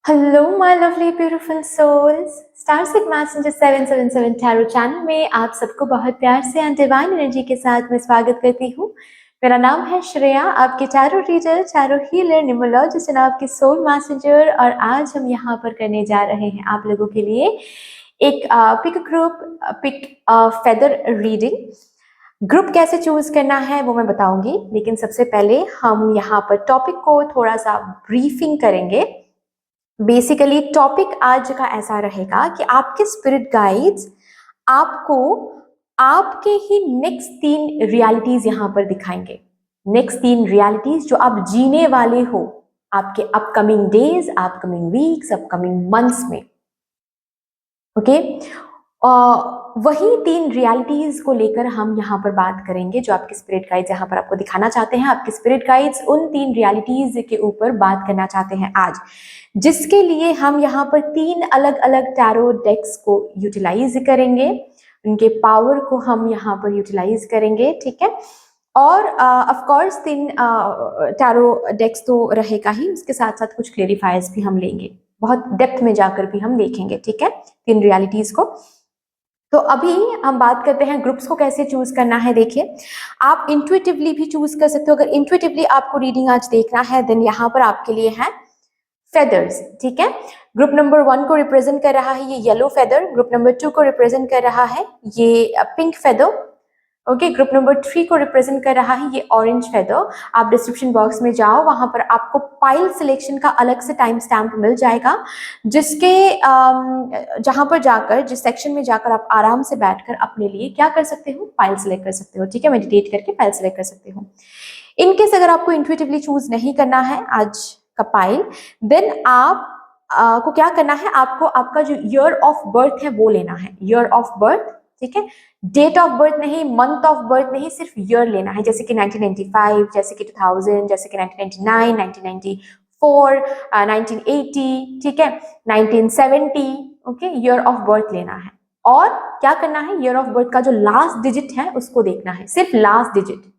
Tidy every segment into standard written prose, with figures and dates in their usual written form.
Hello my lovely beautiful souls. Star seed messenger 777 tarot channel में आप सबको बहुत प्यार से एंड डिवाइन एनर्जी के साथ मैं स्वागत करती हूँ। मेरा नाम है श्रेया, आपके tarot reader, tarot healer, numerologist and आपके सोल मैसेंजर। और आज हम यहाँ पर करने जा रहे हैं आप लोगों के लिए एक पिक फेदर रीडिंग। ग्रुप कैसे चूज करना है वो मैं बताऊंगी, लेकिन सबसे पहले हम यहाँ पर टॉपिक को थोड़ा सा ब्रीफिंग करेंगे। बेसिकली टॉपिक आज का ऐसा रहेगा कि आपके स्पिरिट गाइड्स आपको आपके ही नेक्स्ट 3 रियलिटीज यहां पर दिखाएंगे। नेक्स्ट 3 रियलिटीज जो आप जीने वाले हो आपके upcoming days, upcoming weeks, upcoming months में। ओके, वही 3 रियलिटीज को लेकर हम यहाँ पर बात करेंगे जो आपके स्पिरिट गाइड्स यहाँ पर आपको दिखाना चाहते हैं। आपके स्पिरिट गाइड्स उन 3 रियलिटीज के ऊपर बात करना चाहते हैं आज, जिसके लिए हम यहाँ पर 3 अलग अलग टैरो डेक्स को यूटिलाइज करेंगे। उनके पावर को हम यहाँ पर यूटिलाइज करेंगे, ठीक है। और ऑफ कोर्स 3 टैरो डेक्स तो रहेगा ही, उसके साथ साथ कुछ क्लेरिफायर्स भी हम लेंगे, बहुत डेप्थ में जाकर भी हम देखेंगे, ठीक है, 3 रियलिटीज को। तो अभी हम बात करते हैं ग्रुप्स को कैसे चूज करना है। देखिए, आप इंट्यूटिवली भी चूज कर सकते हो। अगर इंट्यूटिवली आपको रीडिंग आज देखना है देन यहाँ पर आपके लिए है फेदर्स, ठीक है। ग्रुप नंबर 1 को रिप्रेजेंट कर रहा है ये येलो फेदर, ग्रुप नंबर 2 को रिप्रेजेंट कर रहा है ये pink feather, okay. Group number 3 को रिप्रेजेंट कर रहा है ये ऑरेंज फेदर। आप डिस्क्रिप्शन बॉक्स में जाओ, वहां पर आपको पाइल सिलेक्शन का अलग से टाइम स्टैम्प मिल जाएगा, जिसके जहां पर जाकर, जिस सेक्शन में जाकर आप आराम से बैठकर अपने लिए क्या कर सकते हो, पाइल सिलेक्ट कर सकते हो, ठीक है। मेडिटेट करके पाइल सिलेक्ट कर सकते हो। इनकेस अगर आपको इंट्यूटिवली चूज नहीं करना है आज का पाइल, देन आप को क्या करना है, आपको आपका जो ईयर ऑफ बर्थ है वो लेना है। ईयर ऑफ बर्थ, ठीक है। डेट ऑफ बर्थ नहीं, मंथ ऑफ बर्थ नहीं, सिर्फ ईयर लेना है। जैसे कि 1995, जैसे कि 2000, जैसे कि 1999, 1994, 1980, ठीक है, 1970, ओके। ईयर ऑफ बर्थ लेना है। और क्या करना है, ईयर ऑफ बर्थ का जो लास्ट डिजिट है उसको देखना है, सिर्फ लास्ट डिजिट।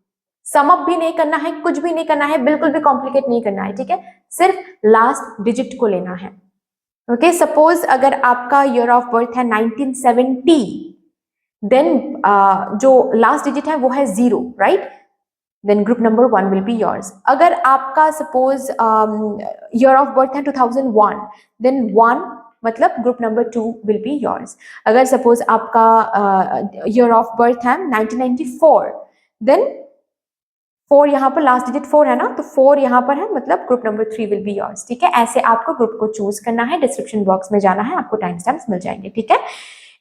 सम अप भी नहीं करना है, कुछ भी नहीं करना है, बिल्कुल भी कॉम्प्लिकेट नहीं करना है, ठीक है। सिर्फ लास्ट डिजिट को लेना है, ओके। सपोज अगर आपका ईयर ऑफ बर्थ है 1970, देन जो लास्ट डिजिट है वो है 0, right. Then group number 1 will be yours. अगर आपका सपोज ईयर ऑफ बर्थ है 2001, देन 1 मतलब group number 2 will be yours. अगर सपोज आपका ईयर ऑफ बर्थ है 1994, देन 4 यहाँ पर लास्ट डिजिट 4 है ना, तो 4 यहाँ पर है, मतलब group number 3 will be yours, ठीक है। ऐसे आपको ग्रुप को चूज करना है, डिस्क्रिप्शन बॉक्स में जाना है, आपको टाइम स्टैम्प्स मिल जाएंगे, ठीक है।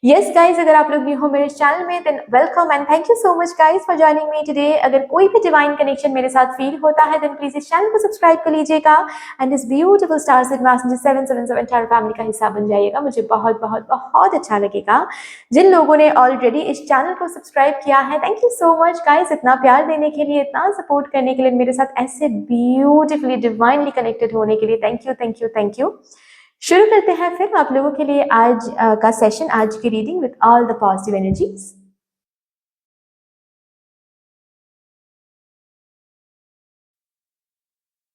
यस गाइज, अगर आप लोग भी हो मेरे चैनल में than welcome and thank you so much guys for joining me today. अगर कोई भी डिवाइन कनेक्शन मेरे साथ फील होता है देन प्लीज इस चैनल को सब्सक्राइब कर लीजिएगा एंड इस beautiful star seed messenger 777 tarot family का हिस्सा बन जाइएगा। मुझे बहुत बहुत बहुत अच्छा लगेगा। जिन लोगों ने ऑलरेडी इस चैनल को सब्सक्राइब किया है, thank you so much guys, इतना प्यार देने के लिए, इतना सपोर्ट करने के लिए, मेरे साथ ऐसे ब्यूटीफुली डिवाइनली कनेक्टेड होने के लिए thank you thank you thank you. शुरू करते हैं फिर आप लोगों के लिए आज का सेशन, आज की reading with all the positive energies.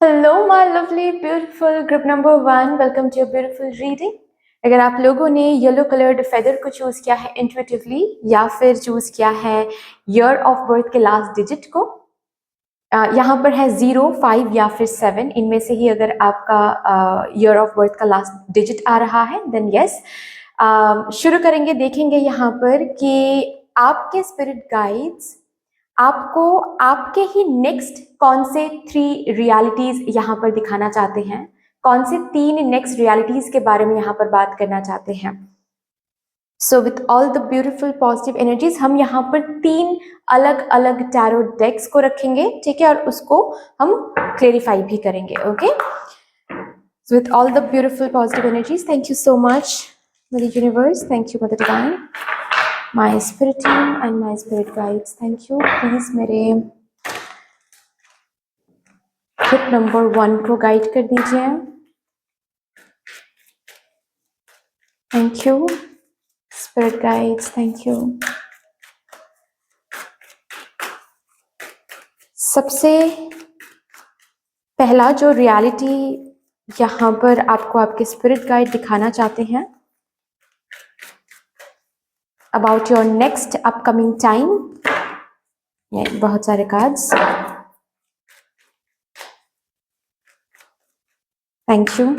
Hello my lovely beautiful group number 1, welcome to your beautiful reading. अगर आप लोगों ने येलो कलर्ड फेदर को चूज किया है इंट्यूटिवली, या फिर चूज किया है ईयर ऑफ बर्थ के लास्ट डिजिट को, यहाँ पर है 0, 5 या फिर 7, इनमें से ही अगर आपका ईयर ऑफ बर्थ का लास्ट डिजिट आ रहा है देन यस। शुरू करेंगे, देखेंगे यहाँ पर कि आपके स्पिरिट गाइड्स आपको आपके ही नेक्स्ट कौन से 3 रियलिटीज यहाँ पर दिखाना चाहते हैं, कौन से 3 नेक्स्ट रियलिटीज के बारे में यहाँ पर बात करना चाहते हैं। So with all the beautiful positive energies हम यहाँ पर 3 अलग अलग टैरो डेक्स को रखेंगे, ठीक है, और उसको हम क्लेरिफाई भी करेंगे, okay. So with all the beautiful positive energies, thank you so much mother universe, thank you mother divine, my spirit team and my spirit guides, thank you. Please मेरे ग्रुप नंबर 1 को guide कर दीजिए, thank you. Spirit guides, thank you. सबसे पहला जो reality यहाँ पर आपको आपके स्पिरिट गाइड दिखाना चाहते हैं about your next upcoming time. बहुत सारे cards, thank you.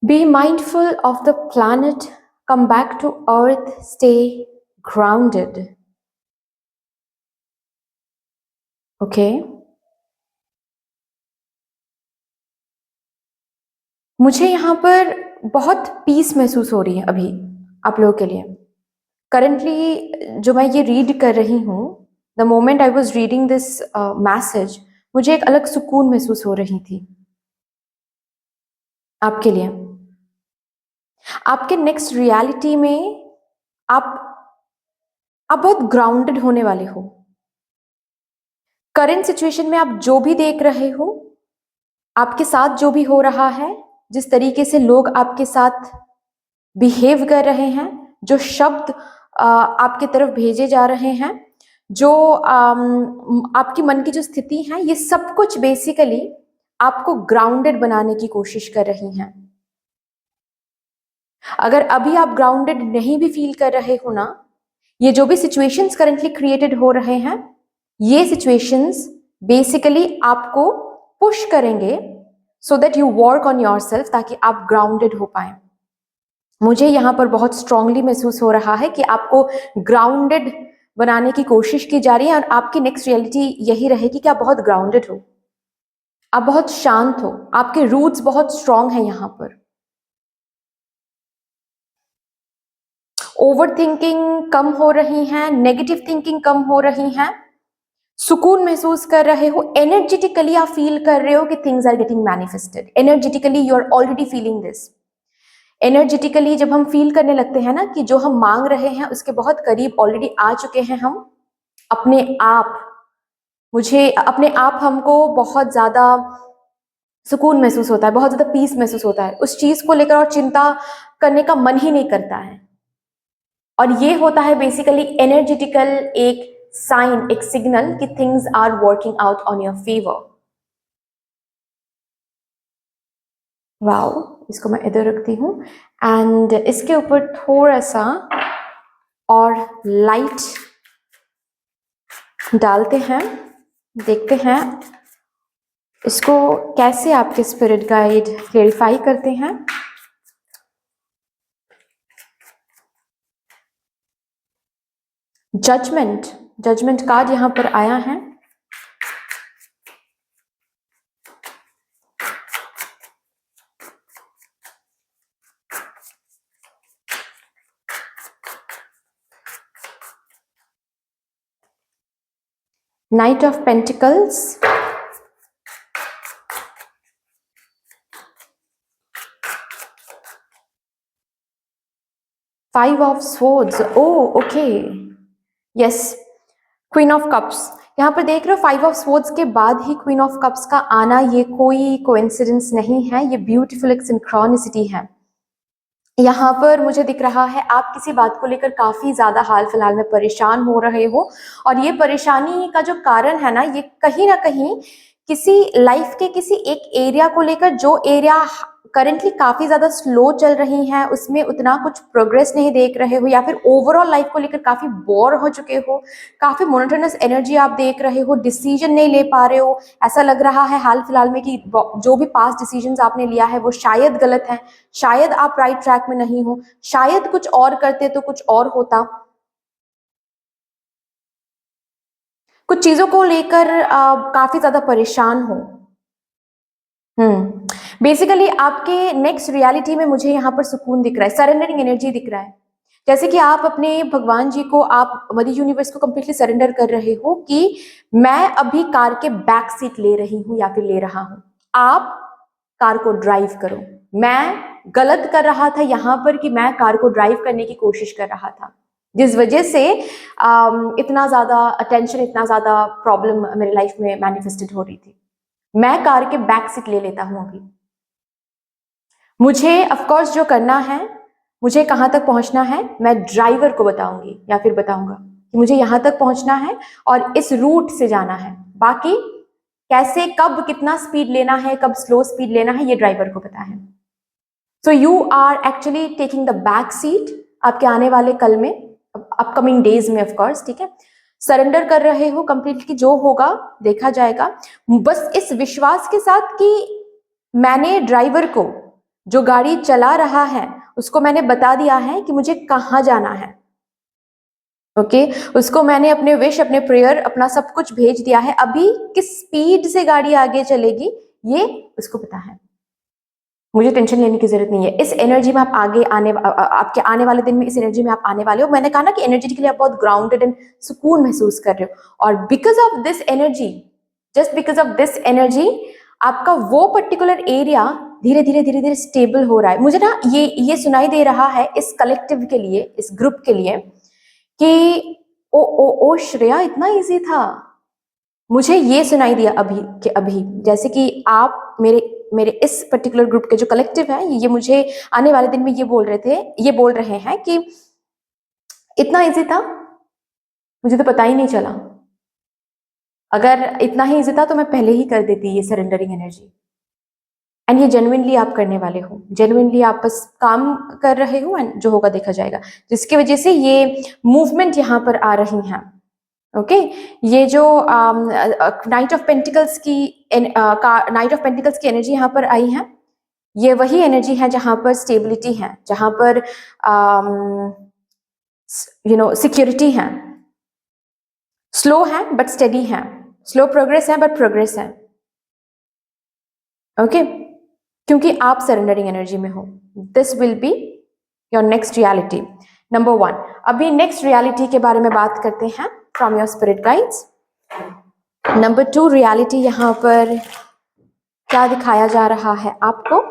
Be mindful of the planet, come back to earth, stay grounded. Okay? मुझे यहाँ पर बहुत पीस महसूस हो रही है अभी आप लोगों के लिए। करंटली जो मैं ये रीड कर रही हूँ, the moment I was reading this message, मुझे एक अलग सुकून महसूस हो रही थी आपके लिए। आपके नेक्स्ट रियलिटी में आप बहुत ग्राउंडेड होने वाले हो। करंट सिचुएशन में आप जो भी देख रहे हो, आपके साथ जो भी हो रहा है, जिस तरीके से लोग आपके साथ बिहेव कर रहे हैं, जो शब्द आपके तरफ भेजे जा रहे हैं, जो आपकी मन की जो स्थिति है, ये सब कुछ बेसिकली आपको ग्राउंडेड बनाने की कोशिश कर रही हैं। अगर अभी आप ग्राउंडेड नहीं भी फील कर रहे हो ना, ये जो भी सिचुएशंस करंटली क्रिएटेड हो रहे हैं, ये सिचुएशंस बेसिकली आपको पुश करेंगे so that you work on yourself, ताकि आप ग्राउंडेड हो पाए। मुझे यहाँ पर बहुत स्ट्रांगली महसूस हो रहा है कि आपको ग्राउंडेड बनाने की कोशिश की जा रही है, और आपकी नेक्स्ट रियलिटी यही रहेगी कि आप बहुत ग्राउंडेड हो, आप बहुत शांत हो, आपके रूट्स बहुत स्ट्रांग हैं। यहाँ पर ओवर थिंकिंग कम हो रही है, नेगेटिव थिंकिंग कम हो रही है, सुकून महसूस कर रहे हो। एनर्जेटिकली आप फील कर रहे हो कि things are getting manifested. Energetically you are already feeling this. Energetically जब हम फील करने लगते हैं ना कि जो हम मांग रहे हैं उसके बहुत करीब ऑलरेडी आ चुके हैं हम, अपने आप, मुझे अपने आप हमको बहुत ज्यादा सुकून महसूस होता है, बहुत ज्यादा पीस महसूस होता है, उस चीज को लेकर और चिंता करने का मन ही नहीं करता है। और ये होता है बेसिकली एनर्जेटिकल एक साइन, एक सिग्नल कि things are working out on your favour. Wow, इसको मैं इधर रखती हूँ एंड इसके ऊपर थोड़ा सा और लाइट डालते हैं, देखते हैं इसको कैसे आपके स्पिरिट गाइड क्लेरिफाई करते हैं। जजमेंट कार्ड यहां पर आया है। Knight of pentacles, five of swords, oh okay, yes, queen of cups. यहाँ पर देख रहे हो 5 ऑफ स्वॉर्ड्स के बाद ही क्वीन ऑफ कप्स का आना, ये कोई कोइंसिडेंस नहीं है, ये ब्यूटीफुल एक सिंक्रोनिसिटी है। यहाँ पर मुझे दिख रहा है आप किसी बात को लेकर काफी ज्यादा हाल फिलहाल में परेशान हो रहे हो, और ये परेशानी का जो कारण है ना, ये कहीं ना कहीं किसी लाइफ के किसी एक एरिया को लेकर, जो एरिया करंटली काफी ज्यादा स्लो चल रही है, उसमें उतना कुछ प्रोग्रेस नहीं देख रहे हो, या फिर ओवरऑल लाइफ को लेकर काफी बोर हो चुके हो, काफी मोनोटोनस एनर्जी आप देख रहे हो, डिसीजन नहीं ले पा रहे हो। ऐसा लग रहा है हाल फिलहाल में कि जो भी पास्ट डिसीजंस आपने लिया है वो शायद गलत है, शायद आप राइट ट्रैक में नहीं हो, शायद कुछ और करते तो कुछ और होता। कुछ चीजों को लेकर काफी ज्यादा परेशान हो। बेसिकली आपके नेक्स्ट रियलिटी में मुझे यहाँ पर सुकून दिख रहा है, सरेंडरिंग एनर्जी दिख रहा है, जैसे कि आप अपने भगवान जी को, आप मदर यूनिवर्स को कंप्लीटली सरेंडर कर रहे हो कि मैं अभी कार के बैक सीट ले रही हूं या फिर ले रहा हूं, आप कार को ड्राइव करो। मैं गलत कर रहा था यहाँ पर कि मैं कार को ड्राइव करने की कोशिश कर रहा था, जिस वजह से इतना ज्यादा अटेंशन, इतना ज्यादा प्रॉब्लम मेरे लाइफ में मैनिफेस्टेड हो रही थी। मैं कार के बैक सीट ले लेता हूं अभी। मुझे ऑफकोर्स जो करना है, मुझे कहां तक पहुंचना है, मैं ड्राइवर को बताऊंगी या फिर बताऊंगा। कि मुझे यहाँ तक पहुंचना है और इस रूट से जाना है। बाकी कैसे, कब, कितना स्पीड लेना है, कब स्लो स्पीड लेना है, ये ड्राइवर को पता है। So you are actually taking the back seat आपके आने वाले कल में, अपकमिंग डेज में, ऑफ कोर्स, ठीक है। सरेंडर कर रहे हो कंप्लीटली, जो होगा देखा जाएगा, बस इस विश्वास के साथ कि मैंने ड्राइवर को, जो गाड़ी चला रहा है, उसको मैंने बता दिया है कि मुझे कहाँ जाना है। ओके, उसको मैंने अपने विश, अपने प्रेयर, अपना सब कुछ भेज दिया है। अभी किस स्पीड से गाड़ी आगे चलेगी ये उसको पता है, मुझे टेंशन लेने की जरूरत नहीं है। इस एनर्जी में आप आगे आने, आपके आने वाले दिन में इस एनर्जी में आप आने वाले हो। मैंने कहा ना कि एनर्जेटिकली आप बहुत ग्राउंडेड एंड सुकून महसूस कर रहे हो, और because of this energy, just because of this energy, आपका वो पर्टिकुलर एरिया धीरे धीरे धीरे धीरे स्टेबल हो रहा है। मुझे ना ये सुनाई दे रहा है इस कलेक्टिव के लिए, इस ग्रुप के लिए, कि ओ श्रेया, इतना इजी था। मुझे ये सुनाई दिया अभी कि अभी, जैसे कि आप मेरे इस पर्टिकुलर ग्रुप के जो कलेक्टिव है, ये मुझे आने वाले दिन में ये बोल रहे हैं कि इतना इजी था, मुझे तो पता ही नहीं चला। अगर इतना ही इजी था तो मैं पहले ही कर देती ये सरेंडरिंग एनर्जी। एंड ये जेन्युइनली आप करने वाले हो, जेन्युइनली आप बस काम कर रहे हो, एंड जो होगा देखा जाएगा, जिसकी वजह से ये मूवमेंट यहाँ पर आ रही हैं। ओके, ये जो नाइट ऑफ पेंटिकल्स की एनर्जी यहाँ पर आई है, ये वही एनर्जी है जहां पर स्टेबिलिटी है, जहां पर सिक्योरिटी है। स्लो है बट स्टेडी है, स्लो प्रोग्रेस है बट प्रोग्रेस है। ओके, क्योंकि आप सरेंडरिंग एनर्जी में हो। This will be your next reality number 1। अभी नेक्स्ट रियलिटी के बारे में बात करते हैं from your spirit guides. Number 2 reality यहाँ पर क्या दिखाया जा रहा है आपको?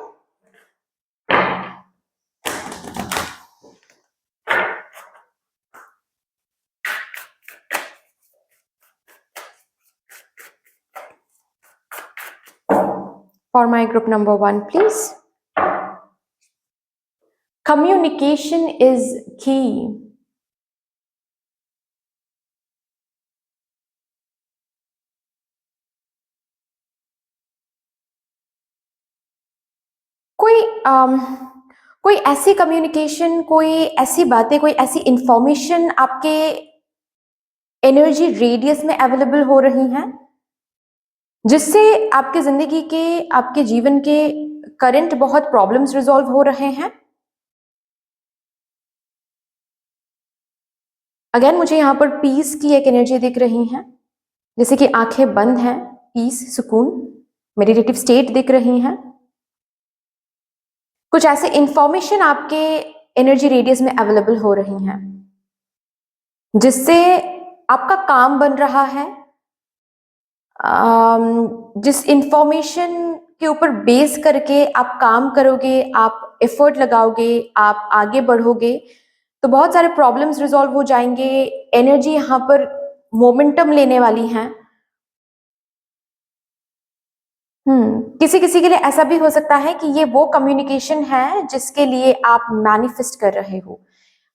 For my group number 1, please. Communication is key. कोई ऐसी कम्युनिकेशन, कोई ऐसी बातें, कोई ऐसी इंफॉर्मेशन आपके एनर्जी रेडियस में अवेलेबल हो रही हैं, जिससे आपके जिंदगी के, आपके जीवन के करंट बहुत प्रॉब्लम्स रिजॉल्व हो रहे हैं। अगेन मुझे यहाँ पर पीस की एक एनर्जी दिख रही है, जैसे कि आंखें बंद हैं, पीस, सुकून, मेडिटेटिव स्टेट दिख रही हैं। कुछ ऐसे इंफॉर्मेशन आपके एनर्जी रेडियस में अवेलेबल हो रही हैं, जिससे आपका काम बन रहा है। जिस इंफॉर्मेशन के ऊपर बेस करके आप काम करोगे, आप एफर्ट लगाओगे, आप आगे बढ़ोगे, तो बहुत सारे प्रॉब्लम्स रिजॉल्व हो जाएंगे। एनर्जी यहाँ पर मोमेंटम लेने वाली है। किसी किसी के लिए ऐसा भी हो सकता है कि ये वो कम्युनिकेशन है जिसके लिए आप मैनिफेस्ट कर रहे हो।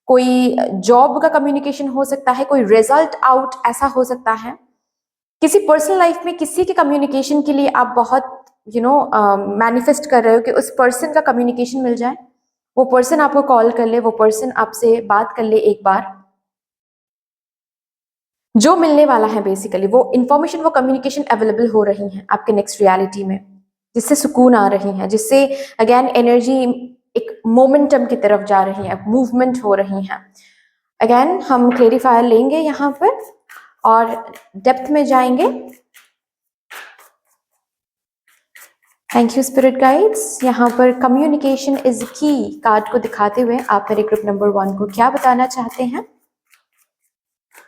कोई जॉब का कम्युनिकेशन हो सकता है, कोई रिजल्ट आउट ऐसा हो सकता है। किसी पर्सनल लाइफ में किसी के कम्युनिकेशन के लिए आप बहुत मैनिफेस्ट कर रहे हो कि उस पर्सन का कम्युनिकेशन मिल जाए, वो पर्सन आपको कॉल कर ले, वो पर्सन आपसे बात कर ले एक बार। जो मिलने वाला है बेसिकली वो इंफॉर्मेशन, वो कम्युनिकेशन अवेलेबल हो रही है आपके नेक्स्ट रियलिटी में, जिससे सुकून आ रही है, जिससे अगेन एनर्जी एक मोमेंटम की तरफ जा रही है, मूवमेंट हो रही है। अगेन हम क्लेरिफायर लेंगे यहाँ पर और डेप्थ में जाएंगे। Thank you spirit guides. यहाँ पर कम्युनिकेशन इज की कार्ड को दिखाते हुए आप मेरे ग्रुप नंबर 1 को क्या बताना चाहते हैं,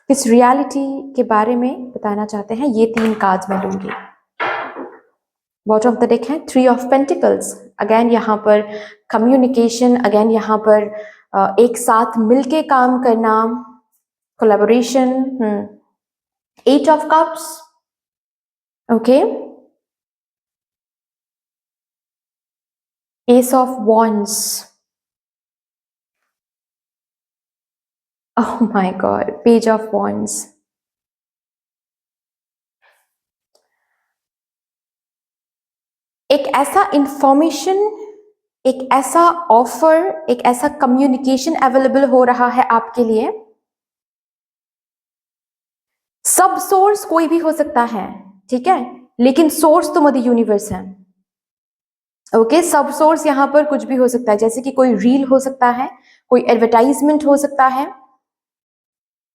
किस रियलिटी के बारे में बताना चाहते हैं? ये 3 कार्ड्स मैं लूंगी। बॉटम ऑफ द डेक है 3 ऑफ पेंटिकल्स। अगेन यहाँ पर कम्युनिकेशन, अगेन यहाँ पर एक साथ मिलके काम करना, collaboration. 8 of cups, okay, S of wands, Oh my God, Page of Wands. एक ऐसा इंफॉर्मेशन, एक ऐसा ऑफर, एक ऐसा कम्युनिकेशन अवेलेबल हो रहा है आपके लिए। सब सोर्स कोई भी हो सकता है, ठीक है, लेकिन सोर्स तो मदर यूनिवर्स है। ओके, सब सोर्स यहां पर कुछ भी हो सकता है, जैसे कि कोई रील हो सकता है, कोई एडवर्टाइजमेंट हो सकता है,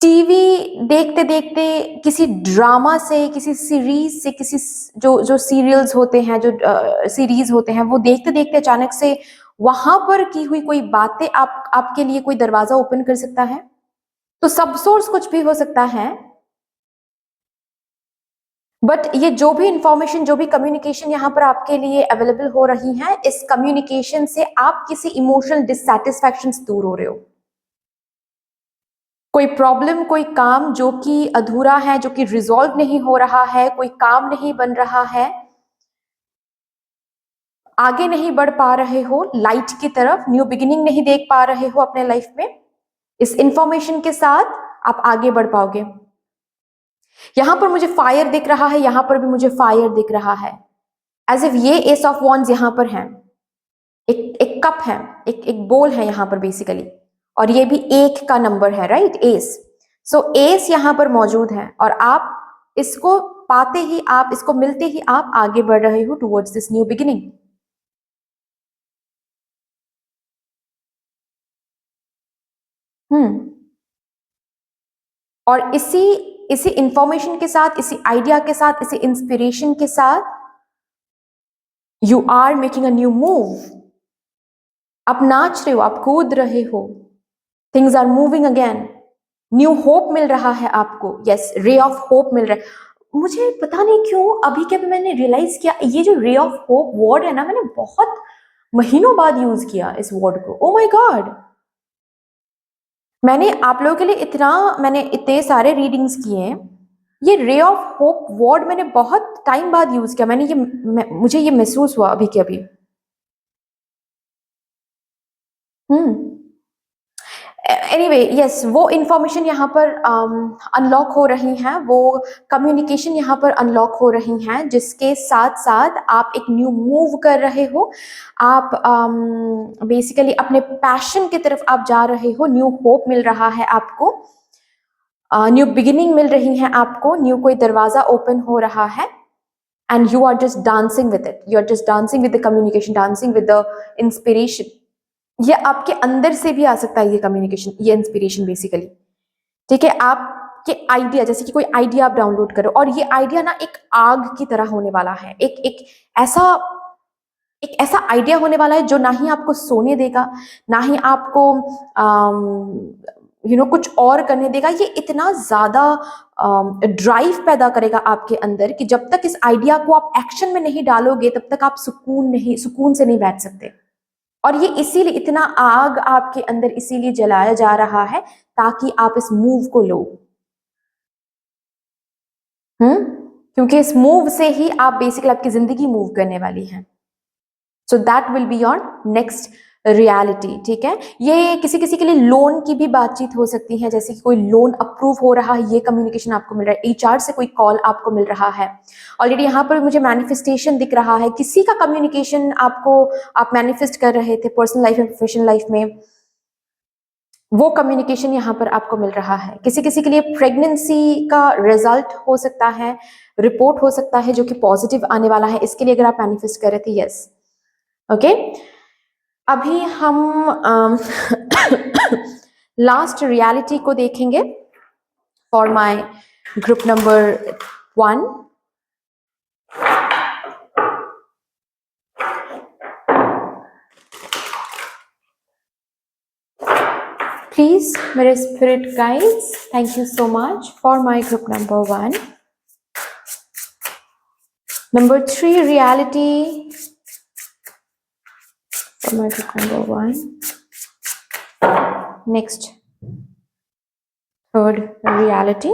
टीवी देखते देखते किसी ड्रामा से, किसी सीरीज से, किसी जो जो सीरियल्स होते हैं, जो सीरीज होते हैं, वो देखते देखते अचानक से वहां पर की हुई कोई बातें आपके लिए कोई दरवाजा ओपन कर सकता है। तो सब सोर्स कुछ भी हो सकता है, बट ये जो भी इंफॉर्मेशन, जो भी कम्युनिकेशन यहाँ पर आपके लिए अवेलेबल हो रही है, इस कम्युनिकेशन से आप किसी इमोशनल डिससैटिस्फैक्शन से दूर हो रहे हो। कोई प्रॉब्लम, कोई काम जो कि अधूरा है, जो कि रिजॉल्व नहीं हो रहा है, कोई काम नहीं बन रहा है, आगे नहीं बढ़ पा रहे हो लाइट की तरफ, न्यू बिगिनिंग नहीं देख पा रहे हो अपने लाइफ में, इस इंफॉर्मेशन के साथ आप आगे बढ़ पाओगे। यहां पर मुझे फायर दिख रहा है, यहां पर भी मुझे फायर दिख रहा है, एज इफ ये एस ऑफ वॉन्ड्स यहां पर है, एक एक कप है, एक बोल है यहां पर बेसिकली, और ये भी एक का नंबर है, राइट, एस। सो एस यहां पर मौजूद है, और आप इसको पाते ही, आप इसको मिलते ही आप आगे बढ़ रहे हो टुवर्ड्स दिस न्यू बिगिनिंग। और इसी इसी इंफॉर्मेशन के साथ, इसी आइडिया के साथ, इसी इंस्पिरेशन के साथ you are making a new move. आप नाच रहे हो, आप कूद रहे हो, things are moving again, new hope मिल रहा है आपको, यस, रे ऑफ होप मिल रहा है। मुझे पता नहीं क्यों अभी के अभी मैंने रियलाइज किया, ये जो रे ऑफ होप वर्ड है ना, मैंने बहुत महीनों बाद यूज किया इस वर्ड को। ओ माय गॉड, मैंने आप लोगों के लिए मैंने इतने सारे रीडिंग्स किए हैं, ये रे ऑफ होप वर्ड मैंने बहुत टाइम बाद यूज किया, मुझे ये महसूस हुआ अभी के अभी। एनीवे, यस, वो इंफॉर्मेशन यहाँ पर अनलॉक हो रही हैं, वो कम्युनिकेशन यहाँ पर अनलॉक हो रही हैं, जिसके साथ साथ आप एक न्यू मूव कर रहे हो, आप बेसिकली अपने पैशन की तरफ आप जा रहे हो, न्यू होप मिल रहा है आपको, न्यू बिगिनिंग मिल रही है आपको, न्यू कोई दरवाजा ओपन हो रहा है, and you are just dancing with it, you are just dancing with the communication, dancing with the inspiration. ये आपके अंदर से भी आ सकता है, ये कम्युनिकेशन, ये इंस्पिरेशन बेसिकली, ठीक है। आपके आइडिया, जैसे कि कोई आइडिया आप डाउनलोड करो, और ये आइडिया ना एक आग की तरह होने वाला है, ऐसा एक ऐसा आइडिया होने वाला है जो ना ही आपको सोने देगा, ना ही आपको कुछ और करने देगा। ये इतना ज्यादा ड्राइव पैदा करेगा आपके अंदर कि जब तक इस आइडिया को आप एक्शन में नहीं डालोगे, तब तक आप सुकून से नहीं बैठ सकते। और ये इसीलिए इतना आग आपके अंदर इसीलिए जलाया जा रहा है, ताकि आप इस मूव को लो। क्योंकि इस मूव से ही आप बेसिकली आपकी जिंदगी मूव करने वाली हैं। So that will be your next reality, ठीक है। ये किसी किसी के लिए लोन की भी बातचीत हो सकती है, जैसे कि कोई लोन अप्रूव हो रहा है, ये कम्युनिकेशन आपको मिल रहा है, एचआर से कोई कॉल आपको मिल रहा है। ऑलरेडी यहाँ पर मुझे मैनिफेस्टेशन दिख रहा है, किसी का कम्युनिकेशन आपको, आप मैनिफेस्ट कर रहे थे पर्सनल लाइफ में, प्रोफेशनल लाइफ में, वो कम्युनिकेशन यहाँ पर आपको मिल रहा है। किसी किसी के लिए प्रेगनेंसी का रिजल्ट हो सकता है, रिपोर्ट हो सकता है जो कि पॉजिटिव आने वाला है, इसके लिए अगर आप मैनिफेस्ट कर रहे थे, यस, ओके। अभी हम लास्ट रियलिटी को देखेंगे for my group number 1। Please, मेरे spirit guides, thank you so much for my group number 1. Number 3 reality for my group number 1. Next, third reality.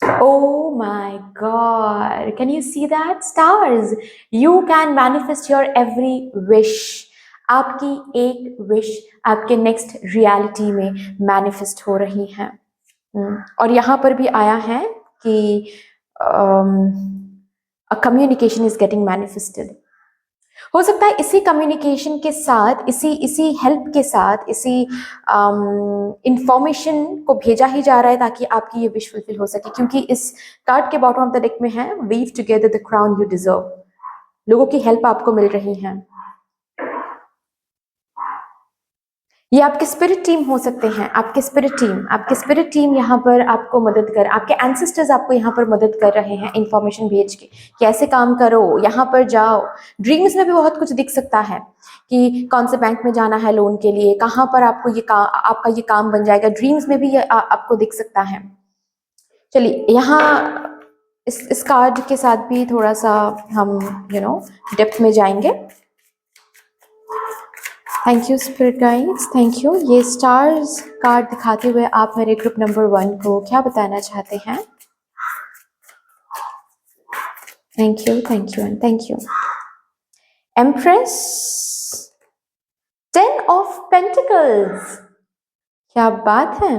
Oh my God, can you see that? Stars, you can manifest your every wish. आपकी एक wish आपके next reality में manifest हो रही है। और यहाँ पर भी आया है कि कम्युनिकेशन इज गेटिंग मैनिफेस्टेड। हो सकता है इसी कम्युनिकेशन के साथ, इसी इसी हेल्प के साथ, इसी इंफॉर्मेशन को भेजा ही जा रहा है ताकि आपकी ये विश फुलफिल हो सके, क्योंकि इस कार्ड के बॉटम ऑफ द डेक में है weave together the crown you deserve. लोगों की हेल्प आपको मिल रही है। ये आपके स्पिरिट टीम हो सकते हैं, आपके स्पिरिट टीम यहाँ पर आपको मदद कर, आपके एंसेस्टर्स आपको यहाँ पर मदद कर रहे हैं इंफॉर्मेशन भेज के, कैसे काम करो, यहाँ पर जाओ। ड्रीम्स में भी बहुत कुछ दिख सकता है कि कौन से बैंक में जाना है लोन के लिए, कहाँ पर आपको आपका ये काम बन जाएगा। ड्रीम्स में भी ये आपको दिख सकता है। चलिए यहाँ इस कार्ड के साथ भी थोड़ा सा हम डेप्थ में जाएंगे। Thank you spirit guides, thank you. ये स्टार्स कार्ड दिखाते हुए आप मेरे ग्रुप नंबर 1 को क्या बताना चाहते हैं? Thank you, thank you and thank you. Empress, 10 of pentacles, क्या बात है।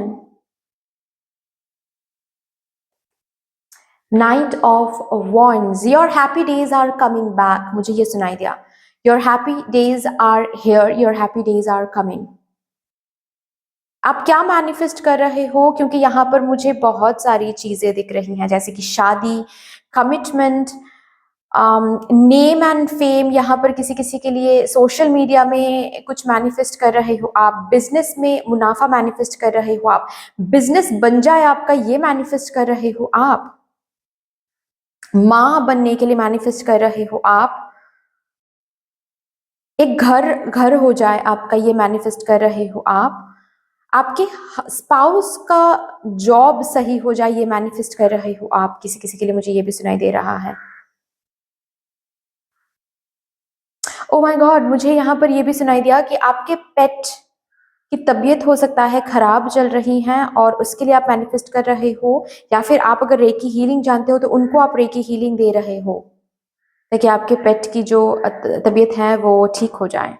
Knight of wands, your happy days are coming back. मुझे ये सुनाई दिया, your happy days are here, your happy days are coming. आप क्या मैनिफेस्ट कर रहे हो? क्योंकि यहाँ पर मुझे बहुत सारी चीजें दिख रही हैं, जैसे कि शादी, कमिटमेंट, नेम एंड फेम। यहाँ पर किसी किसी के लिए सोशल मीडिया में कुछ मैनिफेस्ट कर रहे हो आप, बिजनेस में मुनाफा मैनिफेस्ट कर रहे हो आप, बिजनेस बन जाए आपका ये मैनिफेस्ट कर रहे हो आप, माँ बनने के लिए मैनिफेस्ट कर रहे हो आप, एक घर हो जाए आपका ये मैनिफेस्ट कर रहे हो आप, आपके स्पाउस का जॉब सही हो जाए ये मैनिफेस्ट कर रहे हो आप। किसी किसी के लिए मुझे ये भी सुनाई दे रहा है। ओ माय गॉड, मुझे यहाँ पर ये भी सुनाई दिया कि आपके पेट की तबीयत हो सकता है खराब चल रही है और उसके लिए आप मैनिफेस्ट कर रहे हो, या फिर आप अगर रेकी हीलिंग जानते हो तो उनको आप रेकी हीलिंग दे रहे हो ताकि आपके पेट की जो तबीयत है वो ठीक हो जाए।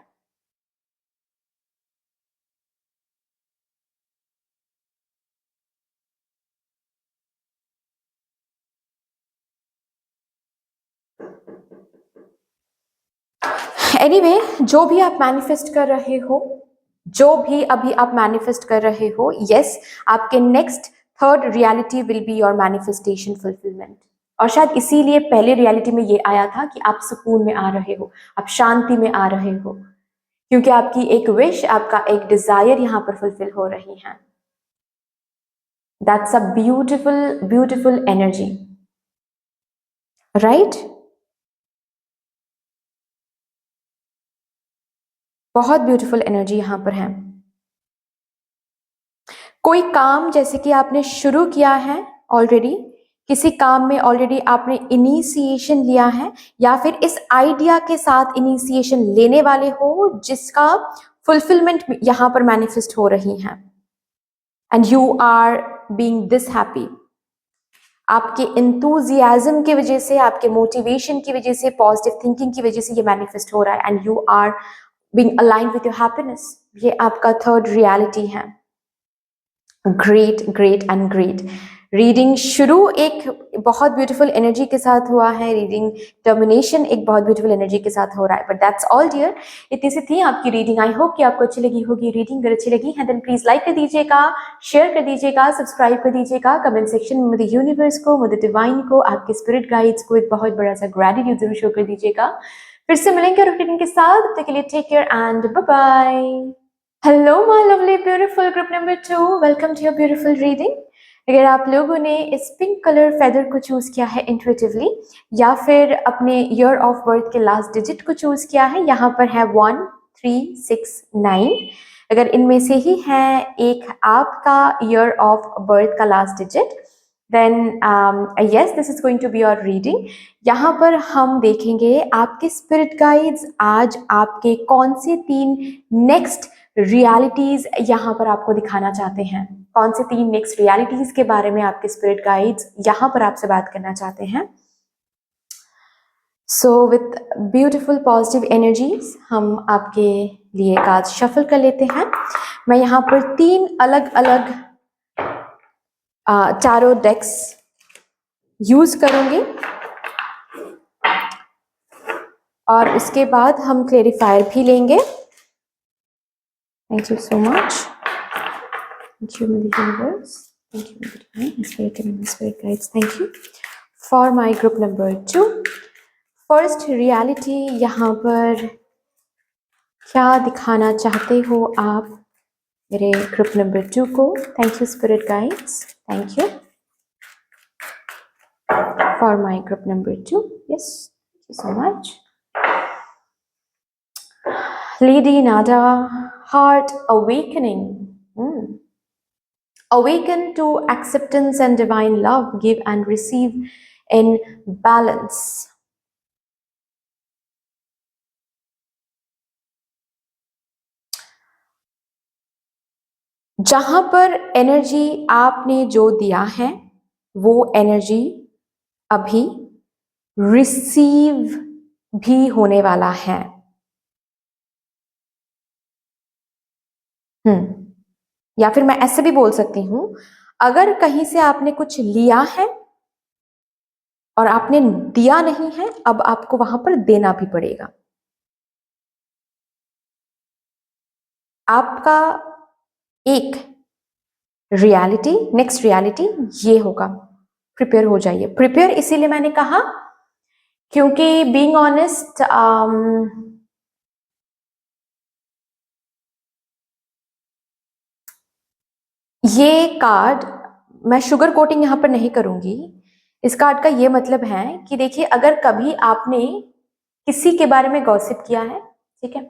एनीवे, जो भी आप मैनिफेस्ट कर रहे हो, जो भी अभी आप मैनिफेस्ट कर रहे हो, यस, आपके next third reality will be your manifestation fulfilment. और शायद इसीलिए पहले रियलिटी में ये आया था कि आप सुकून में आ रहे हो, आप शांति में आ रहे हो, क्योंकि आपकी एक विश, आपका एक डिजायर यहाँ पर फुलफिल हो रही है। That's a beautiful beautiful energy, right? बहुत ब्यूटीफुल एनर्जी यहाँ पर है। कोई काम जैसे कि आपने शुरू किया है ऑलरेडी, किसी काम में ऑलरेडी आपने इनिशिएशन लिया है, या फिर इस आइडिया के साथ इनिशिएशन लेने वाले हो जिसका फुलफिलमेंट यहाँ पर मैनिफेस्ट हो रही है, and you are being this happy. आपके इंथुजियाज्म की वजह से, आपके मोटिवेशन की वजह से, पॉजिटिव थिंकिंग की वजह से ये मैनिफेस्ट हो रहा है, and you are being aligned with your happiness. ये आपका थर्ड रियलिटी है। Great great and great. Reading शुरू एक बहुत ब्यूटीफुल एनर्जी के साथ हुआ है, रीडिंग टर्मिनेशन एक बहुत ब्यूटीफुल एनर्जी के साथ हो रहा है, बट दैट्स ऑल डियर। इतनी सी थी आपकी रीडिंग। आई होप कि आपको अच्छी लगी होगी रीडिंग। अगर अच्छी लगी है देन प्लीज लाइक कर दीजिएगा, शेयर कर दीजिएगा, सब्सक्राइब कर दीजिएगा। कमेंट सेक्शन में मुझे यूनिवर्स को, मुझे डिवाइन को, आपके स्पिरिट गाइड्स को एक बहुत बड़ा सा ग्रेटिट्यूड जरूर शो कर दीजिएगा। फिर से मिलेंगे रीडिंग के साथ, तब तक के लिए take care and bye bye. Hello my lovely beautiful group number 2, welcome to your beautiful reading. अगर आप लोगों ने इस पिंक कलर फेदर को चूज किया है इंट्यूटिवली, या फिर अपने ईयर ऑफ बर्थ के लास्ट डिजिट को चूज किया है, यहाँ पर है 1 3 6 9। अगर इनमें से ही है एक आपका ईयर ऑफ बर्थ का last digit, then yes, this is going to be your reading. यहाँ पर हम देखेंगे आपके स्पिरिट गाइड्स आज आपके कौन से 3 नेक्स्ट रियलिटीज यहाँ पर आपको दिखाना चाहते हैं। कौन से 3 नेक्स्ट रियलिटीज के बारे में आपके स्पिरिट गाइड्स यहाँ पर आपसे बात करना चाहते हैं। So with beautiful positive energies हम आपके लिए कार्ड शफल कर लेते हैं। मैं यहाँ पर 3 अलग अलग टैरो डेक्स यूज करूंगी और उसके बाद हम क्लेरिफायर भी लेंगे। Thank you so much. Thank you universe, thank you spirit and spirit guides, thank you for my group number 2। First reality, यहाँ पर क्या दिखाना चाहते हो आप मेरे ग्रुप नंबर 2 को? Thank you spirit guides, thank you for my group number 2। Yes, thank you so much. Lady Nada, heart awakening. Awaken to acceptance and divine love, give and receive in balance. जहां पर energy आपने जो दिया है वो energy अभी receive भी होने वाला है। या फिर मैं ऐसे भी बोल सकती हूं, अगर कहीं से आपने कुछ लिया है और आपने दिया नहीं है, अब आपको वहां पर देना भी पड़ेगा। आपका एक रियलिटी, नेक्स्ट रियलिटी ये होगा। प्रिपेयर हो जाइए। प्रिपेयर इसीलिए मैंने कहा क्योंकि बीइंग ऑनेस्ट, ये कार्ड मैं शुगर कोटिंग यहां पर नहीं करूंगी। इस कार्ड का ये मतलब है कि देखिए, अगर कभी आपने किसी के बारे में गॉसिप किया है, ठीक है,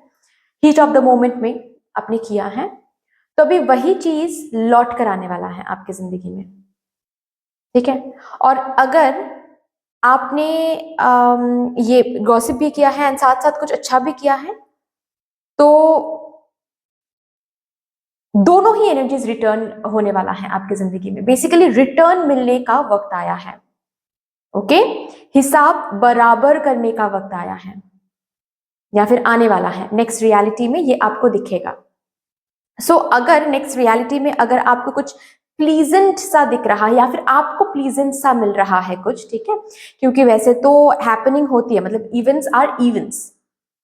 हीट ऑफ द मोमेंट में आपने किया है, तो अभी वही चीज लौट कर आने वाला है आपकी जिंदगी में, ठीक है। और अगर आपने ये गॉसिप भी किया है एंड साथ साथ कुछ अच्छा भी किया है, तो दोनों ही एनर्जीज रिटर्न होने वाला है आपकी जिंदगी में। बेसिकली रिटर्न मिलने का वक्त आया है। ओके, हिसाब बराबर करने का वक्त आया है या फिर आने वाला है। नेक्स्ट रियलिटी में ये आपको दिखेगा। सो अगर नेक्स्ट रियलिटी में अगर आपको कुछ प्लीजेंट सा दिख रहा है या फिर आपको प्लीजेंट सा मिल रहा है कुछ, ठीक है, क्योंकि वैसे तो हैपनिंग होती है, मतलब इवेंट्स आर इवेंट्स,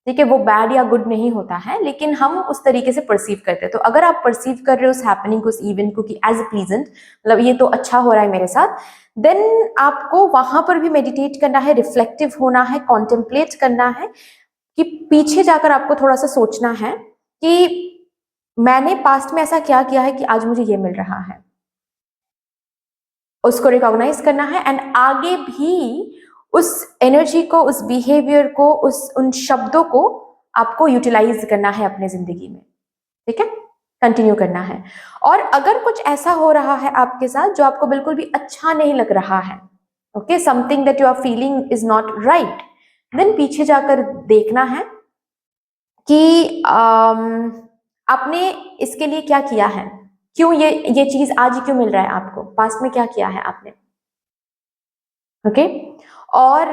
ठीक है, वो बैड या गुड नहीं होता है, लेकिन हम उस तरीके से परसीव करते हैं। तो अगर आप परसीव कर रहे हो उस हैपनिंग को, उस इवेंट को कि एज ए प्लीजेंट, मतलब ये तो अच्छा हो रहा है मेरे साथ, देन आपको वहां पर भी मेडिटेट करना है, रिफ्लेक्टिव होना है, कॉन्टेम्पलेट करना है कि पीछे जाकर आपको थोड़ा सा सोचना है कि मैंने पास्ट में ऐसा क्या किया है कि आज मुझे ये मिल रहा है। उसको रिकॉग्नाइज करना है एंड आगे भी उस एनर्जी को, उस बिहेवियर को, उन शब्दों को आपको यूटिलाइज करना है अपने जिंदगी में, ठीक है, कंटिन्यू करना है। और अगर कुछ ऐसा हो रहा है आपके साथ जो आपको बिल्कुल भी अच्छा नहीं लग रहा है, okay, something that you are feeling is not right, then पीछे जाकर देखना है कि आपने इसके लिए क्या किया है, क्यों ये चीज आज क्यों मिल रहा है आपको, पास्ट में क्या किया है आपने, ओके। और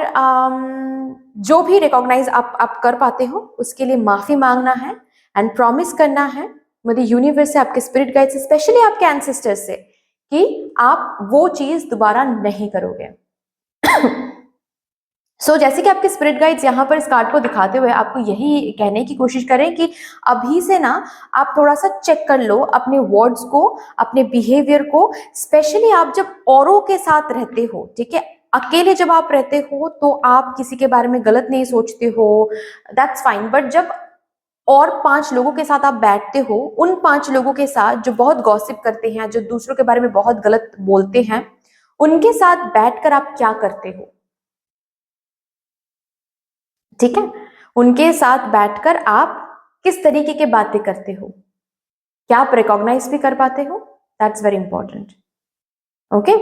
जो भी रिकॉग्नाइज आप कर पाते हो उसके लिए माफी मांगना है एंड प्रॉमिस करना है मुझे यूनिवर्स से, आपके स्पिरिट गाइड से, स्पेशली आपके एंसेस्टर्स से, कि आप वो चीज दोबारा नहीं करोगे। जैसे कि आपके स्पिरिट गाइड्स यहाँ पर इस कार्ड को दिखाते हुए आपको यही कहने की कोशिश करें कि अभी से ना आप थोड़ा सा चेक कर लो अपने वर्ड्स को, अपने बिहेवियर को, स्पेशली आप जब औरों के साथ रहते हो, ठीक है, अकेले जब आप रहते हो तो आप किसी के बारे में गलत नहीं सोचते हो, दैट्स फाइन, बट जब और 5 लोगों के साथ आप बैठते हो, उन 5 लोगों के साथ जो बहुत गॉसिप करते हैं, जो दूसरों के बारे में बहुत गलत बोलते हैं, उनके साथ बैठकर आप क्या करते हो, ठीक है, उनके साथ बैठकर आप किस तरीके की बातें करते हो, क्या आप रिकॉग्नाइज भी कर पाते हो, दैट्स वेरी इंपॉर्टेंट, ओके।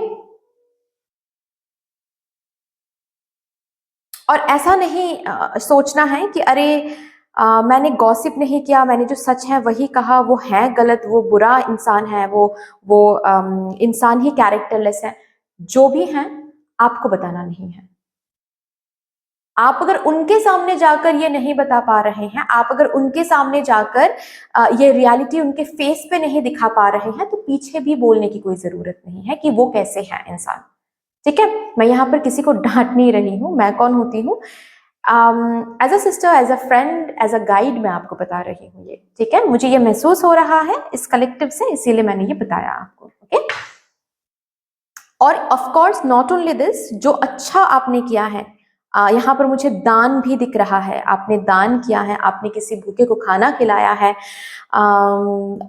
और ऐसा नहीं सोचना है कि अरे मैंने गॉसिप नहीं किया, मैंने जो सच है वही कहा, वो है गलत, वो बुरा इंसान है, वो इंसान ही कैरेक्टरलेस है, जो भी है आपको बताना नहीं है, आप अगर उनके सामने जाकर ये नहीं बता पा रहे हैं, आप अगर उनके सामने जाकर ये रियलिटी उनके फेस पे नहीं दिखा पा रहे हैं, तो पीछे भी बोलने की कोई जरूरत नहीं है कि वो कैसे है इंसान। ठीक है, मैं यहाँ पर किसी को डांट नहीं रही हूँ, मैं कौन होती हूँ, as a sister, as a friend, as a guide मैं आपको बता रही हूँ ये। ठीक है, मुझे ये महसूस हो रहा है इस कलेक्टिव से, इसीलिए मैंने ये बताया आपको। ओके, और of course not only this, जो अच्छा आपने किया है, यहाँ पर मुझे दान भी दिख रहा है, आपने दान किया है, आपने किसी भूखे को खाना खिलाया है,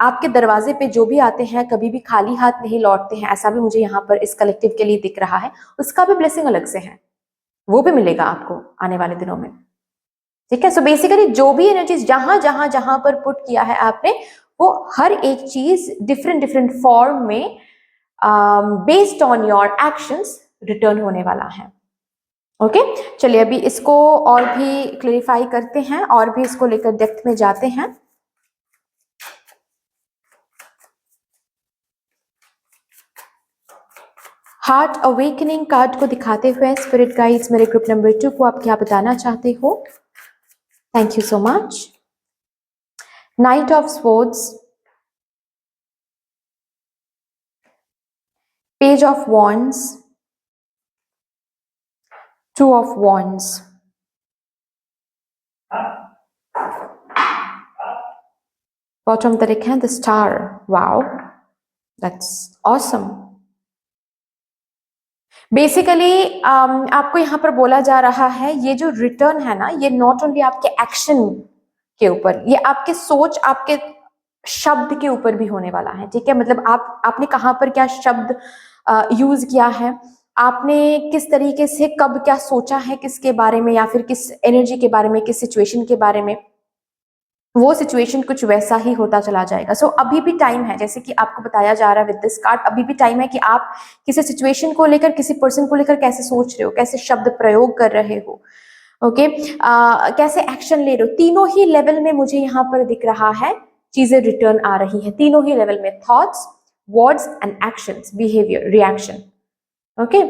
आपके दरवाजे पे जो भी आते हैं कभी भी खाली हाथ नहीं लौटते हैं, ऐसा भी मुझे यहाँ पर इस कलेक्टिव के लिए दिख रहा है। उसका भी ब्लेसिंग अलग से है, वो भी मिलेगा आपको आने वाले दिनों में। ठीक है, सो बेसिकली जो भी एनर्जीज जहां जहां जहां पर पुट किया है आपने, वो हर एक चीज डिफरेंट डिफरेंट फॉर्म में based on your actions return होने वाला है। ओके, चलिए अभी इसको और भी क्लेरिफाई करते हैं, और भी इसको लेकर डेप्थ में जाते हैं। हार्ट अवेकनिंग कार्ड को दिखाते हुए स्पिरिट गाइड्स मेरे ग्रुप नंबर 2 को आप क्या बताना चाहते हो? Thank you so much. Knight of swords, page of wands, two of wands, bottom the deck है the star. Wow, that's awesome. Basically आपको यहाँ पर बोला जा रहा है, ये जो रिटर्न है ना, ये नॉट ओनली आपके एक्शन के ऊपर, ये आपके सोच, आपके शब्द के ऊपर भी होने वाला है। ठीक है, मतलब आपने कहाँ पर क्या शब्द यूज किया है, आपने किस तरीके से कब क्या सोचा है किसके बारे में, या फिर किस एनर्जी के बारे में, किस सिचुएशन के बारे में, वो सिचुएशन कुछ वैसा ही होता चला जाएगा। सो अभी भी टाइम है, जैसे कि आपको बताया जा रहा है विद दिस कार्ड, अभी भी टाइम है कि आप किसी सिचुएशन को लेकर, किसी पर्सन को लेकर कैसे सोच रहे हो, कैसे शब्द प्रयोग कर रहे हो। ओके, कैसे एक्शन ले रहे हो, तीनों ही लेवल में मुझे यहाँ पर दिख रहा है चीजें रिटर्न आ रही है, तीनों ही लेवल में, thoughts, words and actions, behaviour, reaction. Okay,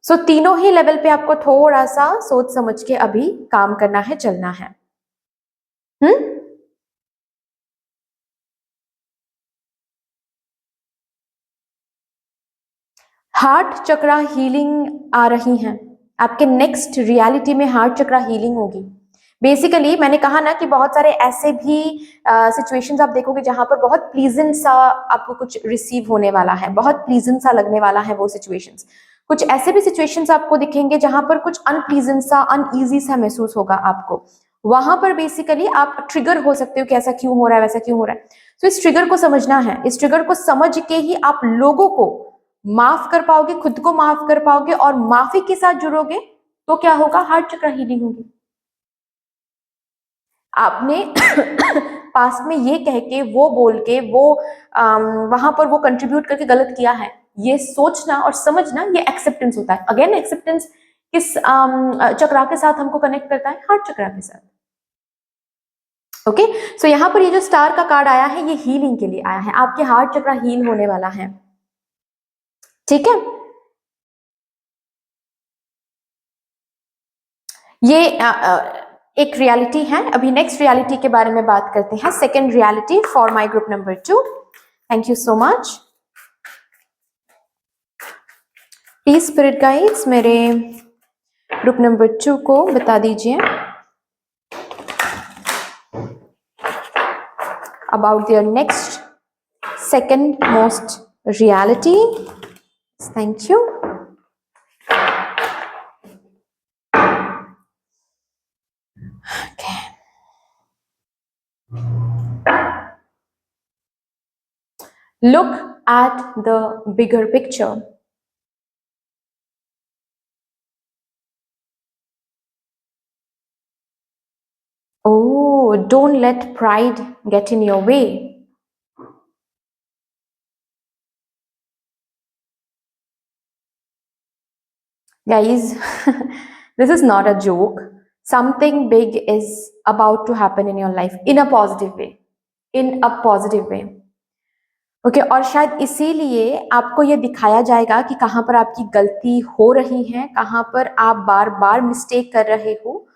so तीनों ही लेवल पे आपको थोड़ा सा सोच समझ के अभी काम करना है, चलना है। हार्ट चक्रा हीलिंग आ रही है आपके नेक्स्ट रियलिटी में, हार्ट चक्रा हीलिंग होगी। बेसिकली मैंने कहा ना कि बहुत सारे ऐसे भी सिचुएशंस आप देखोगे जहां पर बहुत प्लीजेंट सा आपको कुछ रिसीव होने वाला है, बहुत प्लीजेंट सा लगने वाला है वो सिचुएशंस। कुछ ऐसे भी सिचुएशंस आपको दिखेंगे जहां पर कुछ अनप्लीजेंट सा, अनईजी सा महसूस होगा आपको। वहां पर बेसिकली आप ट्रिगर हो सकते हो कि ऐसा क्यों हो रहा है, वैसा क्यों हो रहा है। तो इस ट्रिगर को समझना है, इस ट्रिगर को समझ के ही आप लोगों को माफ कर पाओगे, खुद को माफ कर पाओगे, और माफी के साथ जुड़ोगे तो क्या होगा, हार्ट चक्र हीलिंग होगी। आपने पास्ट में ये कह के, वो बोल के, वो वहां पर वो कंट्रीब्यूट करके गलत किया है, ये सोचना और समझना, ये एक्सेप्टेंस होता है। अगेन एक्सेप्टेंस किस चक्रा के साथ हमको कनेक्ट करता है, हार्ट चक्रा के साथ। ओके, सो यहाँ पर ये जो स्टार का कार्ड आया है, ये हीलिंग के लिए आया है, आपके हार्ट चक्रा हील होने वाला है। ठीक है, ये एक रियलिटी है। अभी नेक्स्ट रियलिटी के बारे में बात करते हैं, second reality for my group number 2। Thank you so much. Please spirit guides मेरे ग्रुप नंबर 2 को बता दीजिए about their next second most reality. Thank you. Look at the bigger picture. Oh, don't let pride get in your way. Guys, this is not a joke. Something big is about to happen in your life in a positive way. In a positive way. Okay और शायद इसीलिए आपको ये दिखाया जाएगा कि कहाँ पर आपकी गलती हो रही है, कहाँ पर आप बार बार मिस्टेक कर रहे हो,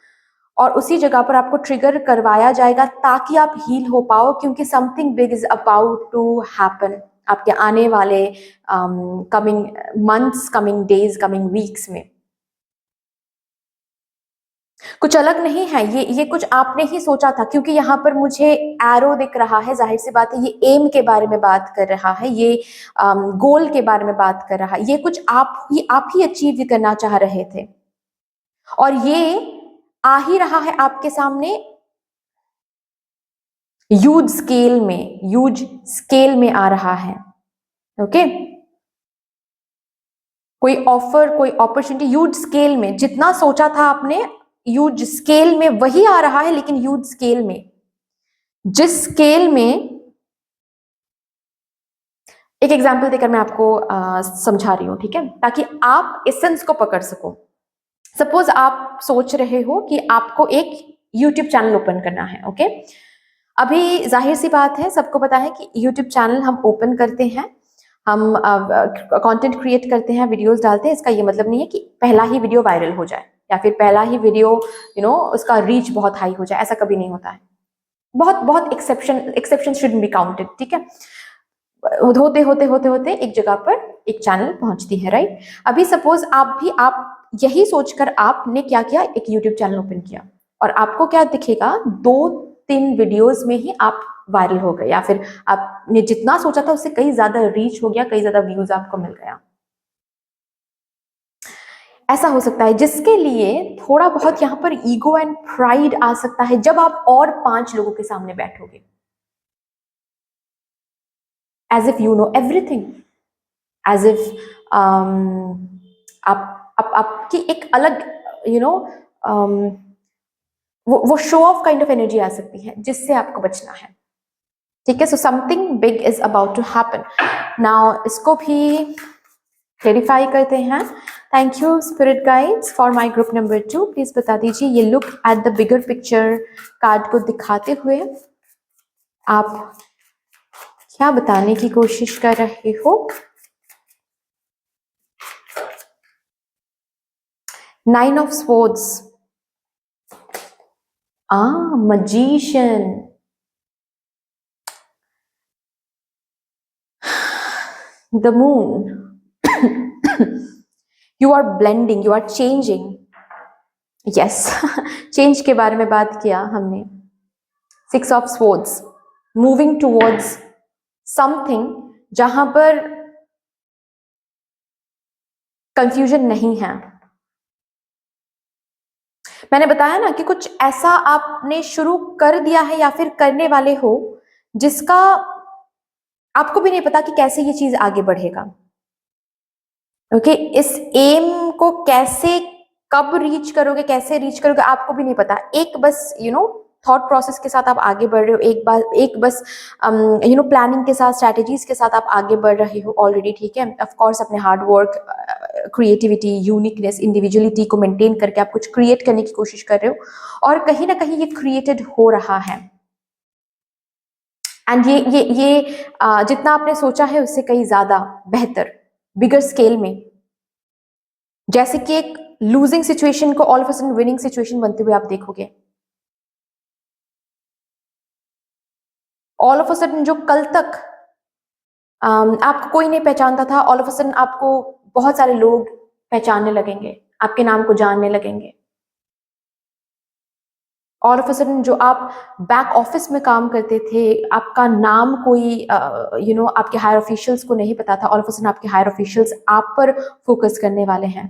और उसी जगह पर आपको ट्रिगर करवाया जाएगा ताकि आप हील हो पाओ, क्योंकि something big is about to happen आपके आने वाले coming months, coming days, coming weeks में। कुछ अलग नहीं है, ये कुछ आपने ही सोचा था, क्योंकि यहाँ पर मुझे एरो दिख रहा है, जाहिर सी बात है ये एम के बारे में बात कर रहा है, ये गोल के बारे में बात कर रहा है, ये कुछ आप ही अचीव करना चाह रहे थे, और ये आ ही रहा है आपके सामने ह्यूज स्केल में आ रहा है। ओके कोई ऑफर, कोई अपॉर्चुनिटी ह्यूज स्केल में, जितना सोचा था आपने ह्यूज स्केल में वही आ रहा है, लेकिन ह्यूज स्केल में, जिस स्केल में, एक एग्जांपल देकर मैं आपको समझा रही हूं, ठीक है, ताकि आप एसेंस को पकड़ सको। सपोज आप सोच रहे हो कि आपको एक यूट्यूब चैनल ओपन करना है। ओके अभी जाहिर सी बात है, सबको पता है कि यूट्यूब चैनल हम ओपन करते हैं, हम कंटेंट क्रिएट करते हैं, वीडियोस डालते हैं, इसका ये मतलब नहीं है कि पहला ही वीडियो वायरल हो जाए या फिर पहला ही वीडियो उसका रीच बहुत हाई हो जाए, ऐसा कभी नहीं होता है। बहुत बहुत एक्सेप्शन शुड बी काउंटेड, ठीक है। होते होते होते होते एक जगह पर एक चैनल पहुंचती है, राइट। अभी सपोज आप यही सोचकर आपने क्या किया, एक यूट्यूब चैनल ओपन किया, और आपको क्या दिखेगा, 2-3 वीडियोस में ही आप वायरल हो गए, या फिर आपने जितना सोचा था उससे कहीं ज्यादा रीच हो गया, कई ज्यादा व्यूज आपको मिल गया। ऐसा हो सकता है, जिसके लिए थोड़ा बहुत यहाँ पर ईगो एंड प्राइड आ सकता है जब आप और 5 लोगों के सामने बैठोगे, as if you know everything, as if आपकी एक अलग वो show off kind of energy आ सकती है, जिससे आपको बचना है, ठीक है। So something big is about to happen now, इसको भी क्लेरिफाई करते हैं। Thank you spirit guides for my group number 2, please बता दीजिए, ये look at the bigger picture card को दिखाते हुए आप क्या बताने की कोशिश कर रहे हो। 9 of swords, magician, the moon, you are blending, you are changing, yes, change के बारे में बात किया हमने। 6 of swords, moving towards something जहां पर कंफ्यूजन नहीं है। मैंने बताया ना कि कुछ ऐसा आपने शुरू कर दिया है या फिर करने वाले हो जिसका आपको भी नहीं पता कि कैसे ये चीज आगे बढ़ेगा। ओके इस एम को कैसे, कब रीच करोगे, कैसे रीच करोगे, आपको भी नहीं पता। एक बस थॉट प्रोसेस के साथ आप आगे बढ़ रहे हो, एक बस प्लानिंग के साथ, स्ट्रैटेजीज के साथ आप आगे बढ़ रहे हो ऑलरेडी, ठीक है। ऑफ कोर्स अपने hard work, creativity, uniqueness, individuality को मेंटेन करके आप कुछ क्रिएट करने की कोशिश कर रहे हो, और कहीं ना कहीं ये क्रिएटेड हो रहा है। एंड ये जितना आपने सोचा है उससे कहीं ज्यादा बेहतर, बिगर स्केल में, जैसे कि एक लूजिंग सिचुएशन को all of a sudden winning situation बनते हुए आप देखोगे। ऑल ऑफ अ सडन जो कल तक आपको कोई नहीं पहचानता था, ऑल ऑफ अ सडन आपको बहुत सारे लोग पहचानने लगेंगे, आपके नाम को जानने लगेंगे। ऑल ऑफ अ सडन जो आप बैक ऑफिस में काम करते थे, आपका नाम कोई आपके हायर ऑफिशियल्स को नहीं पता था, ऑल ऑफ अ सडन आपके हायर ऑफिशियल्स आप पर फोकस करने वाले हैं।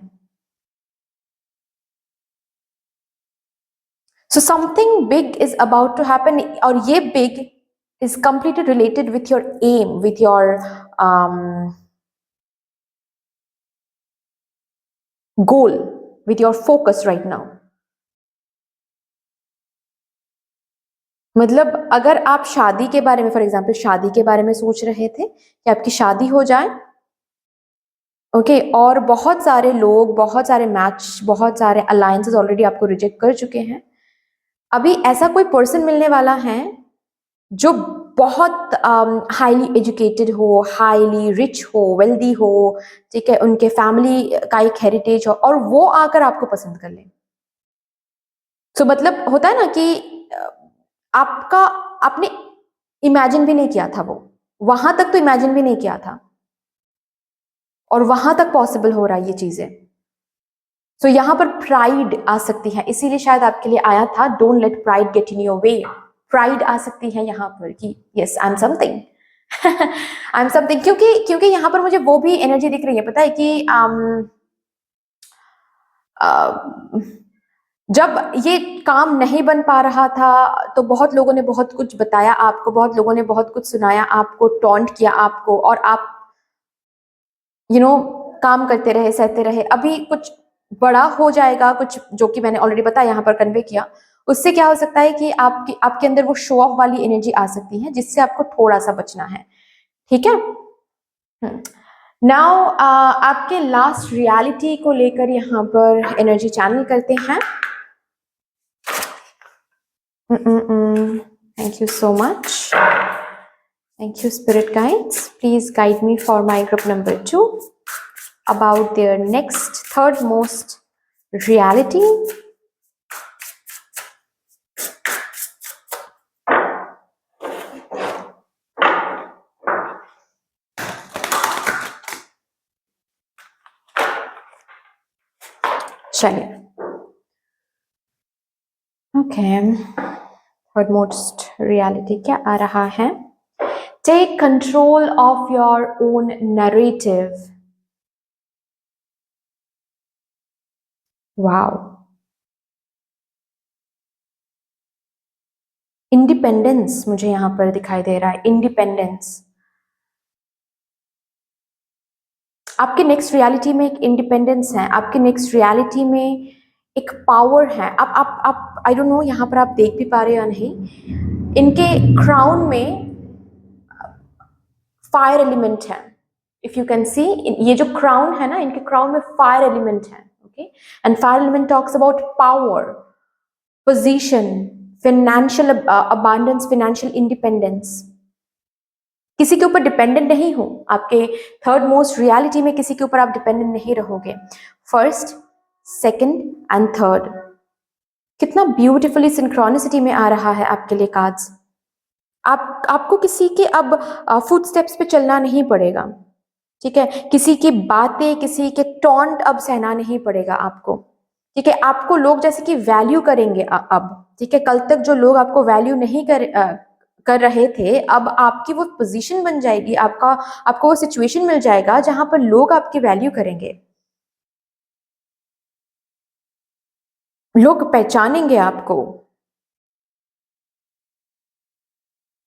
So something big is about to happen, और ये big is completely related with your aim, with your goal, with your focus right now. मतलब अगर आप शादी के बारे में, फॉर एग्जांपल शादी के बारे में सोच रहे थे कि आपकी शादी हो जाए, ओके और बहुत सारे लोग, बहुत सारे मैच, बहुत सारे अलायंसेस ऑलरेडी आपको रिजेक्ट कर चुके हैं, अभी ऐसा कोई पर्सन मिलने वाला है जो बहुत हाईली एजुकेटेड हो, हाईली रिच हो, वेल्दी हो, ठीक है, उनके फैमिली का एक हेरिटेज हो, और वो आकर आपको पसंद कर ले। तो मतलब होता है ना कि आपका आपने इमेजिन भी नहीं किया था, वो वहां तक तो इमेजिन भी नहीं किया था, और वहां तक पॉसिबल हो रहा है ये चीजें। तो यहाँ पर प्राइड आ सकती है, इसीलिए शायद आपके लिए आया था, don't let pride get in your way. Pride आ सकती है यहाँ पर कि yes I am something, I am something, क्योंकि क्योंकि यहाँ पर मुझे वो भी एनर्जी दिख रही है, पता है कि जब ये काम नहीं बन पा रहा था तो बहुत लोगों ने बहुत कुछ बताया आपको, बहुत लोगों ने बहुत कुछ सुनाया आपको, टॉन्ट किया आपको, और आप काम करते रहे, सहते रहे। अभी कुछ बड़ा हो जाएगा, कुछ जो कि मैंने ऑलरेडी बताया, यहाँ पर कन्वे किया। उससे क्या हो सकता है कि आपके अंदर वो शो ऑफ वाली एनर्जी आ सकती है, जिससे आपको थोड़ा सा बचना है, ठीक है। नाउ आपके लास्ट रियलिटी को लेकर यहाँ पर एनर्जी चैनल करते हैं। Thank you so much. Thank you, spirit guides. Please guide me for my group number 2 about their next third most reality. चलिए, ओके, थर्ड मोस्ट रियलिटी क्या आ रहा है? Take control of your own narrative. Wow, independence मुझे यहां पर दिखाई दे रहा है, इंडिपेंडेंस। आपके नेक्स्ट रियलिटी में एक इंडिपेंडेंस है, आपके नेक्स्ट रियलिटी में एक पावर है। आप आई डोंट नो यहाँ पर आप देख भी पा रहे हैं या नहीं, इनके क्राउन में फायर एलिमेंट है। इफ यू कैन सी, ये जो क्राउन है ना, इनके क्राउन में फायर एलिमेंट है, okay. And fire element talks about power, position, financial abundance, financial independence. किसी के ऊपर डिपेंडेंट नहीं हो, आपके थर्ड मोस्ट रियलिटी में किसी के ऊपर आप डिपेंडेंट नहीं रहोगे। फर्स्ट, सेकंड एंड थर्ड, कितना ब्यूटीफुली सिंक्रोनिसिटी में आ रहा है आपके लिए कार्ड्स। आपको किसी के अब फुटस्टेप्स पे चलना नहीं पड़ेगा, ठीक है। किसी की बातें, किसी के टॉन्ट अब सहना नहीं पड़ेगा आपको, ठीक है। आपको लोग जैसे कि वैल्यू करेंगे अब, ठीक है। कल तक जो लोग आपको वैल्यू नहीं कर रहे थे, अब आपकी वो पोजीशन बन जाएगी, आपको वो सिचुएशन मिल जाएगा जहां पर लोग आपकी वैल्यू करेंगे, लोग पहचानेंगे आपको।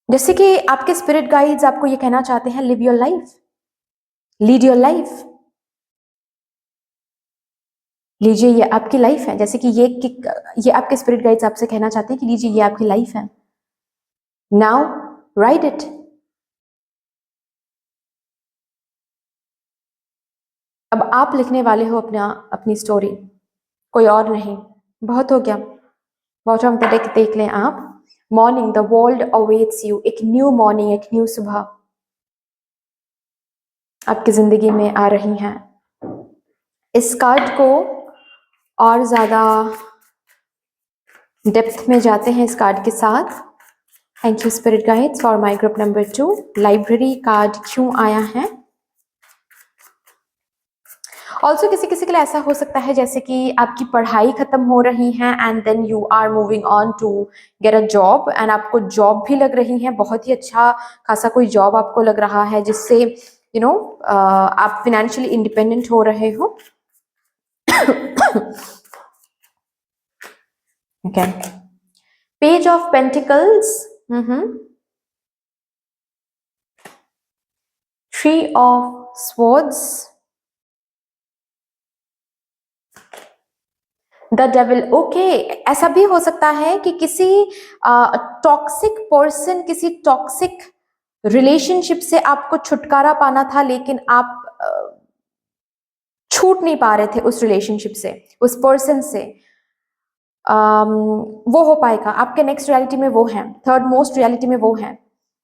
जैसे कि आपके स्पिरिट गाइड्स आपको ये कहना चाहते हैं, live your life, lead your life. लीजिए, ये आपकी लाइफ है। जैसे कि ये आपके स्पिरिट गाइड्स आपसे कहना चाहते हैं कि लीजिए, ये आपकी लाइफ है। Now right it. अब आप लिखने वाले हो अपनी स्टोरी, कोई और नहीं। बहुत हो गया, बहुत हम देख लें आप। Morning, the world awaits you, एक न्यू मॉर्निंग, एक न्यू सुबह आपकी जिंदगी में आ रही हैं। इस कार्ड को और ज्यादा डेप्थ में जाते हैं इस कार्ड के साथ। Thank you spirit guides for my group number 2। Library card क्यों आया है? ऑल्सो किसी किसी के लिए ऐसा हो सकता है जैसे कि आपकी पढ़ाई खत्म हो रही है and then you are moving on to get a job, and आपको जॉब भी लग रही है, बहुत ही अच्छा खासा कोई जॉब आपको लग रहा है, जिससे आप फिनेंशियली इंडिपेंडेंट हो रहे हो। Okay, page of pentacles, three of swords, the devil. Okay, ऐसा भी हो सकता है कि किसी टॉक्सिक पर्सन, किसी टॉक्सिक रिलेशनशिप से आपको छुटकारा पाना था, लेकिन आप छूट नहीं पा रहे थे उस रिलेशनशिप से, उस पर्सन से। वो हो पाएगा आपके नेक्स्ट रियलिटी में, वो है थर्ड मोस्ट रियलिटी में, वो है।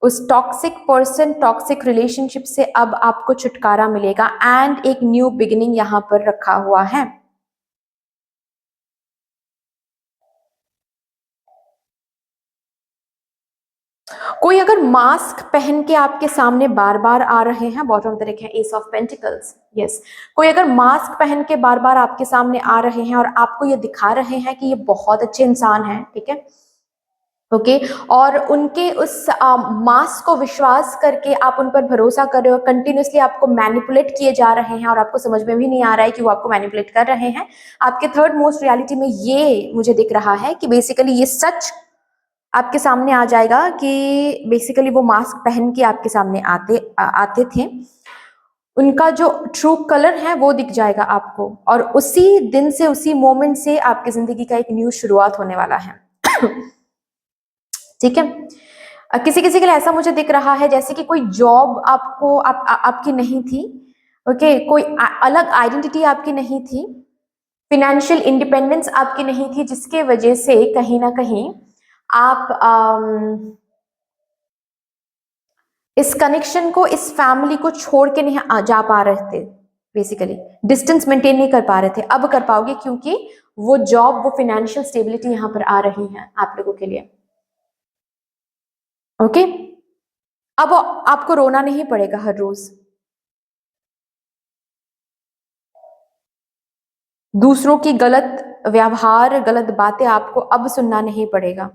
उस टॉक्सिक पर्सन, टॉक्सिक रिलेशनशिप से अब आपको छुटकारा मिलेगा एंड एक न्यू बिगिनिंग यहाँ पर रखा हुआ है। कोई अगर मास्क पहन के आपके सामने बार बार आ रहे हैं, बॉटम ऑफ द डेक है एस ऑफ पेंटिकल्स, यस, कोई अगर मास्क पहन के बार बार आपके सामने आ रहे हैं और आपको ये दिखा रहे हैं कि ये बहुत अच्छे इंसान हैं, ठीक है, ओके, और उनके उस मास्क को विश्वास करके आप उन पर भरोसा कर रहे हो, कंटिन्यूसली आपको मैनिपुलेट किए जा रहे हैं और आपको समझ में भी नहीं आ रहा है कि वो आपको मैनिपुलेट कर रहे हैं। आपके थर्ड मोस्ट रियलिटी में ये मुझे दिख रहा है कि बेसिकली ये सच आपके सामने आ जाएगा कि बेसिकली वो मास्क पहन के आपके सामने आते थे, उनका जो ट्रू कलर है वो दिख जाएगा आपको, और उसी दिन से, उसी मोमेंट से आपकी जिंदगी का एक न्यू शुरुआत होने वाला है। ठीक है, किसी किसी के लिए ऐसा मुझे दिख रहा है जैसे कि कोई जॉब आपको आपकी नहीं थी, ओके, कोई अलग आइडेंटिटी आपकी नहीं थी, फिनेंशियल इंडिपेंडेंस आपकी नहीं थी, जिसके वजह से कहीं ना कहीं आप इस कनेक्शन को, इस फैमिली को छोड़ के नहीं जा पा रहे थे, बेसिकली डिस्टेंस मेंटेन नहीं कर पा रहे थे। अब कर पाओगे क्योंकि वो जॉब, वो फिनेंशियल स्टेबिलिटी यहाँ पर आ रही है आप लोगों के लिए, ओके। अब आपको रोना नहीं पड़ेगा हर रोज, दूसरों की गलत व्यवहार, गलत बातें आपको अब सुनना नहीं पड़ेगा।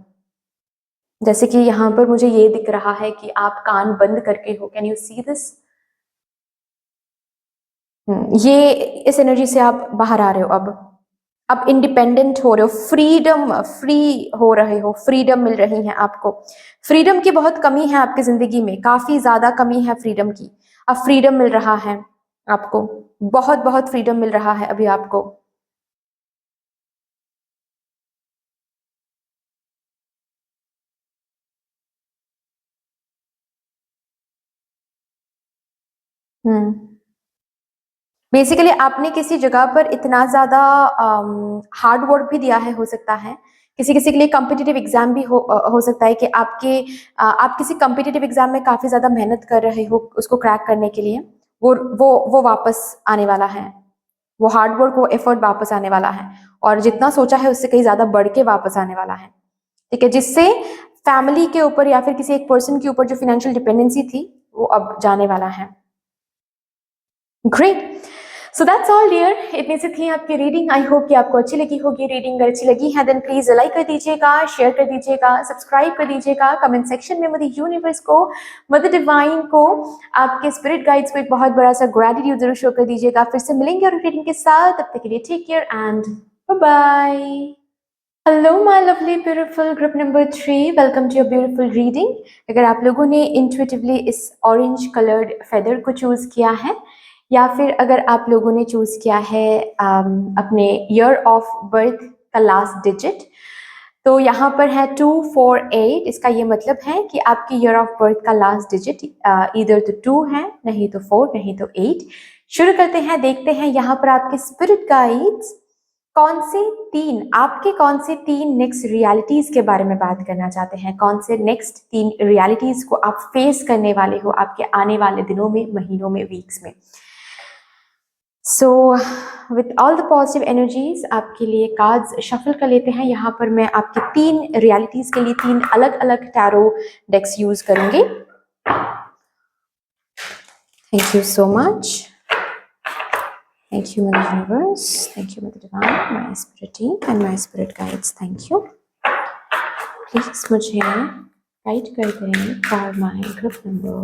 जैसे कि यहाँ पर मुझे ये दिख रहा है कि आप कान बंद करके हो, कैन यू सी दिस? ये इस एनर्जी से आप बाहर आ रहे हो, अब इंडिपेंडेंट हो रहे हो, फ्री हो रहे हो, फ्रीडम मिल रही है आपको। फ्रीडम की बहुत कमी है आपकी जिंदगी में, काफी ज्यादा कमी है फ्रीडम की। अब फ्रीडम मिल रहा है आपको, बहुत बहुत फ्रीडम मिल रहा है अभी आपको। बेसिकली आपने किसी जगह पर इतना ज्यादा हार्ड वर्क भी दिया है, हो सकता है किसी किसी के लिए कॉम्पिटिटिव एग्जाम भी हो सकता है कि आप किसी कॉम्पिटिटिव एग्जाम में काफी ज्यादा मेहनत कर रहे हो उसको क्रैक करने के लिए, वो वापस आने वाला है, वो हार्ड वर्क, वो एफर्ट वापस आने वाला है, और जितना सोचा है उससे कहीं ज्यादा बढ़ के वापस आने वाला है, ठीक है, जिससे फैमिली के ऊपर या फिर किसी एक पर्सन के ऊपर जो फाइनेंशियल डिपेंडेंसी थी वो अब जाने वाला है। Great, so that's all dear, इतनी सी थी आपकी रीडिंग। आई होप कि आपको अच्छी लगी होगी रीडिंग। अगर अच्छी लगी है देन प्लीज लाइक कर दीजिएगा, शेयर कर दीजिएगा, सब्सक्राइब कर दीजिएगा, कमेंट सेक्शन में मदर यूनिवर्स को, मदर डिवाइन को, आपके स्पिरिट गाइड्स को एक बहुत बड़ा सा ग्रेटिट्यूड जरूर शो कर दीजिएगा। फिर से मिलेंगे और रीडिंग के साथ, तब तक के लिए take care and bye bye. Hello my lovely beautiful group number 3, welcome to your beautiful reading. अगर आप लोगों ने इंट्यूटिवली इस ऑरेंज कलर्ड फेदर को चूज किया है, या फिर अगर आप लोगों ने चूज किया है अपने ईयर ऑफ बर्थ का लास्ट डिजिट, तो यहाँ पर है 248। इसका ये मतलब है कि आपकी ईयर ऑफ बर्थ का लास्ट डिजिट इधर तो 2 है, नहीं तो 4, नहीं तो 8। शुरू करते हैं, देखते हैं यहाँ पर आपके स्पिरिट गाइड्स कौन से तीन नेक्स्ट रियलिटीज के बारे में बात करना चाहते हैं, कौन से नेक्स्ट 3 रियलिटीज को आप फेस करने वाले हो आपके आने वाले दिनों में, महीनों में, वीक्स में। So with all the positive energies आपके लिए कार्ड्स शफल कर लेते हैं। यहाँ पर मैं आपकी 3 रियलिटीज के लिए 3 अलग अलग टैरो डेक्स यूज करूंगी। Thank you so much. Thank you, Mother Universe. Thank you, Mother Divine, my spirit team, and my spirit guides. Thank you. Please मुझे गाइड कर दें for my group number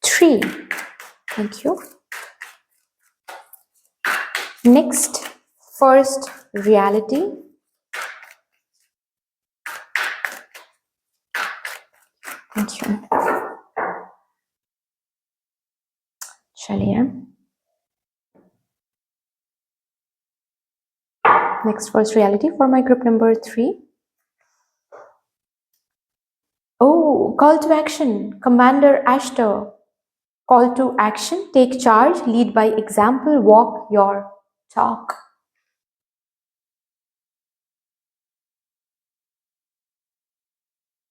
3. Thank you. Next, first reality. Thank you. चलिए, next first reality for my group number 3. Oh, call to action, Commander Ashtar. Call to action, take charge, lead by example, walk your talk.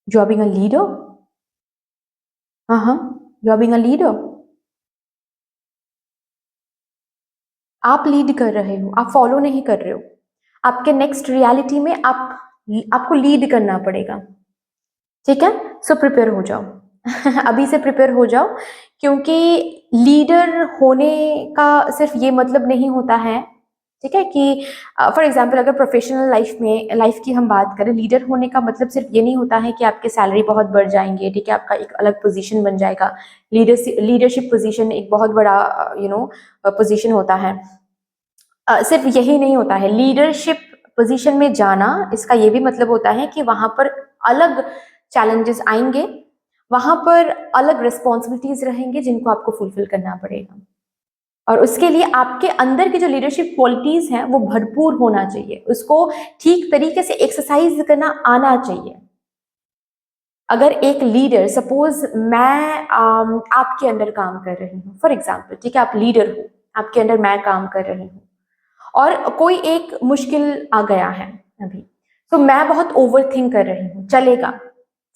You are being a leader? You are being a leader. आप lead कर रहे हो, आप follow नहीं कर रहे हो. आपके नेक्स्ट रियलिटी में आपको लीड करना पड़ेगा. ठीक है, सो प्रिपेयर हो जाओ. अभी से प्रिपेयर हो जाओ, क्योंकि लीडर होने का सिर्फ ये मतलब नहीं होता है, ठीक है, कि फॉर एग्जांपल अगर प्रोफेशनल लाइफ की हम बात करें, लीडर होने का मतलब सिर्फ ये नहीं होता है कि आपके सैलरी बहुत बढ़ जाएंगे, ठीक है, आपका एक अलग पोजीशन बन जाएगा. लीडरशिप पोजीशन एक बहुत बड़ा पोजीशन होता है. सिर्फ यही नहीं होता है. लीडरशिप पोजीशन में जाना, इसका ये भी मतलब होता है कि वहां पर अलग चैलेंजेस आएंगे, वहां पर अलग रिस्पॉन्सिबिलिटीज रहेंगे जिनको आपको फुलफिल करना पड़ेगा. और उसके लिए आपके अंदर की जो लीडरशिप क्वालिटीज हैं वो भरपूर होना चाहिए, उसको ठीक तरीके से एक्सरसाइज करना आना चाहिए. अगर एक लीडर, सपोज मैं आपके अंडर काम कर रही हूँ, फॉर एग्जाम्पल, ठीक है, आप लीडर हो, आपके अंडर मैं काम कर रही हूँ, और कोई एक मुश्किल आ गया है अभी, तो मैं बहुत ओवर थिंक कर रही हूँ, चलेगा,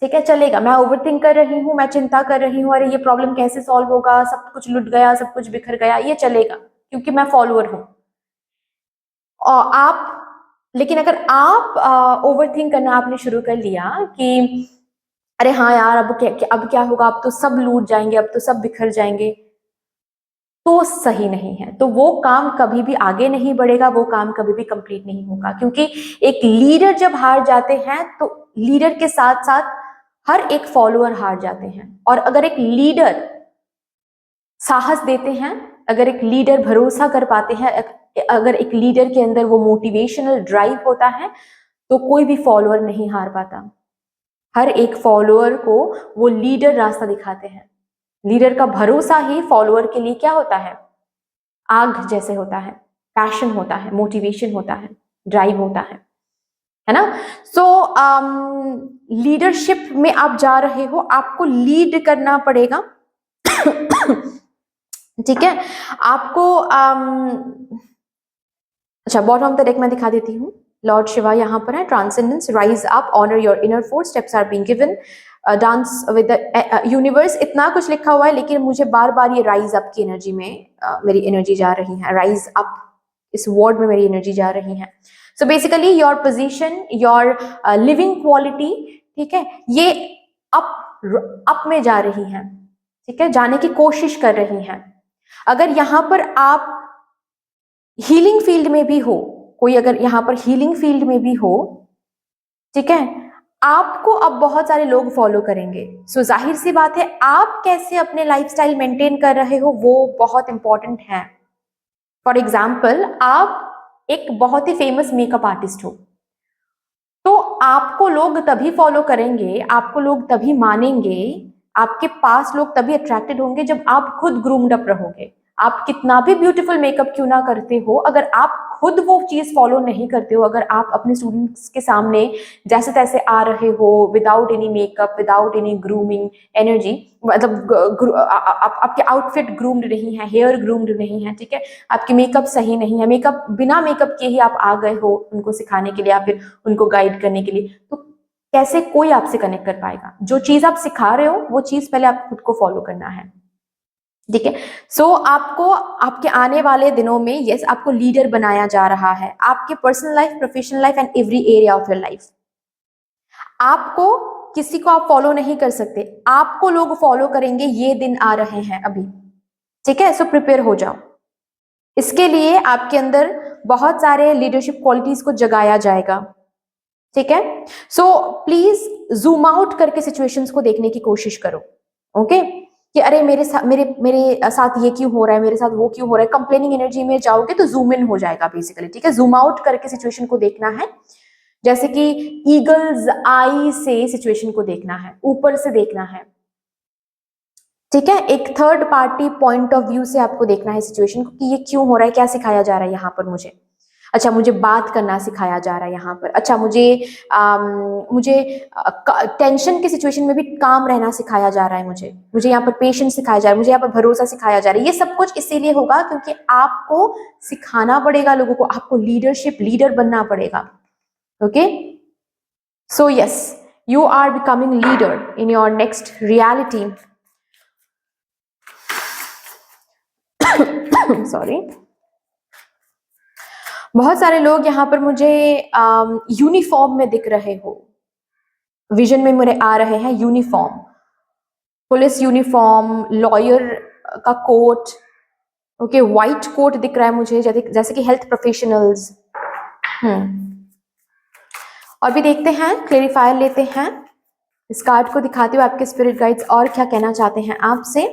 ठीक है, चलेगा, मैं ओवर थिंक कर रही हूँ, मैं चिंता कर रही हूँ, अरे ये प्रॉब्लम कैसे सॉल्व होगा, सब कुछ लुट गया, सब कुछ बिखर गया, ये चलेगा क्योंकि मैं फॉलोअर हूँ. और आप, लेकिन अगर आप ओवर थिंक करना आपने शुरू कर लिया कि अरे हाँ यार, अब क्या होगा, अब तो सब लूट जाएंगे, अब तो सब बिखर जाएंगे, तो सही नहीं है. तो वो काम कभी भी आगे नहीं बढ़ेगा, वो काम कभी भी कंप्लीट नहीं होगा. क्योंकि एक लीडर जब हार जाते हैं तो लीडर के साथ साथ हर एक फॉलोअर हार जाते हैं. और अगर एक लीडर साहस देते हैं, अगर एक लीडर भरोसा कर पाते हैं, अगर एक लीडर के अंदर वो मोटिवेशनल ड्राइव होता है, तो कोई भी फॉलोअर नहीं हार पाता. हर एक फॉलोअर को वो लीडर रास्ता दिखाते हैं. लीडर का भरोसा ही फॉलोअर के लिए क्या होता है, आग जैसे होता है, पैशन होता है, मोटिवेशन होता है, ड्राइव होता है ना. सो लीडरशिप में आप जा रहे हो, आपको लीड करना पड़ेगा. ठीक है, आपको अच्छा, बॉटम ऑफ द डेक मैं दिखा देती हूँ. लॉर्ड शिवा यहाँ पर है. Transcendence, rise up, honour your inner force, steps are being given, dance with the universe. इतना कुछ लिखा हुआ है, लेकिन मुझे बार बार ये राइज अप की एनर्जी में मेरी एनर्जी जा रही है. राइज अप, इस वर्ड में मेरी एनर्जी जा रही है. So basically your position, your living quality, ठीक है, ये अप में जा रही है, ठीक है, जाने की कोशिश कर रही है. अगर यहाँ पर आप हीलिंग फील्ड में भी हो, कोई अगर यहाँ पर हीलिंग फील्ड में भी हो, ठीक है, आपको अब बहुत सारे लोग फॉलो करेंगे. सो जाहिर सी बात है, आप कैसे अपने लाइफस्टाइल मेंटेन कर रहे हो वो बहुत इंपॉर्टेंट है. फॉर एग्जाम्पल, आप एक बहुत ही फेमस मेकअप आर्टिस्ट हो, तो आपको लोग तभी फॉलो करेंगे, आपको लोग तभी मानेंगे, आपके पास लोग तभी अट्रैक्टेड होंगे जब आप खुद ग्रूम्ड अप रहोगे. आप कितना भी ब्यूटीफुल मेकअप क्यों ना करते हो, अगर आप खुद वो चीज फॉलो नहीं करते हो, अगर आप अपने स्टूडेंट्स के सामने जैसे तैसे आ रहे हो, without any makeup, without any grooming energy, मतलब आपके आउटफिट ग्रूम्ड नहीं है, हेयर ग्रूम्ड नहीं है, ठीक है, आपके मेकअप सही नहीं है, मेकअप बिना मेकअप के ही आप आ गए हो उनको सिखाने के लिए या फिर उनको गाइड करने के लिए, तो कैसे कोई आपसे कनेक्ट कर पाएगा. जो चीज आप सिखा रहे हो वो चीज पहले आप खुद को फॉलो करना है. ठीक है, सो आपको आपके आने वाले दिनों में यस आपको लीडर बनाया जा रहा है. आपके personal life, professional life and every area of your life. आपको किसी को आप फॉलो नहीं कर सकते, आपको लोग फॉलो करेंगे, ये दिन आ रहे हैं अभी. ठीक है, सो प्रिपेयर हो जाओ. इसके लिए आपके अंदर बहुत सारे लीडरशिप क्वालिटीज को जगाया जाएगा. ठीक है, सो प्लीज जूम आउट करके सिचुएशंस को देखने की कोशिश करो. ओके, कि अरे मेरे साथ ये क्यों हो रहा है, मेरे साथ वो क्यों हो रहा है. कंप्लेनिंग एनर्जी में जाओगे तो जूम इन हो जाएगा बेसिकली. ठीक है, जूम आउट करके सिचुएशन को देखना है, जैसे कि ईगल्स आई से सिचुएशन को देखना है, ऊपर से देखना है. ठीक है, एक third party point of view से आपको देखना है सिचुएशन को कि ये क्यों हो रहा है, क्या सिखाया जा रहा है यहाँ पर मुझे. अच्छा, मुझे बात करना सिखाया जा रहा है यहाँ पर. अच्छा, मुझे टेंशन के सिचुएशन में भी काम रहना सिखाया जा रहा है. मुझे यहाँ पर पेशेंस सिखाया जा रहा है, मुझे यहाँ पर भरोसा सिखाया जा रहा है. ये सब कुछ इसीलिए होगा क्योंकि आपको सिखाना पड़ेगा लोगों को, आपको लीडर बनना पड़ेगा. Okay, so yes, You are becoming leader in your next reality. Sorry. बहुत सारे लोग यहाँ पर मुझे यूनिफॉर्म में दिख रहे हो, विजन में मेरे आ रहे हैं यूनिफॉर्म, पुलिस यूनिफॉर्म, लॉयर का कोट, ओके, व्हाइट कोट दिख रहा है मुझे, जैसे कि हेल्थ प्रोफेशनल्स। और भी देखते हैं, क्लेरिफायर लेते हैं, इस कार्ड को दिखाते हुए आपके स्पिरिट गाइड्स और क्या कहना चाहते हैं आपसे।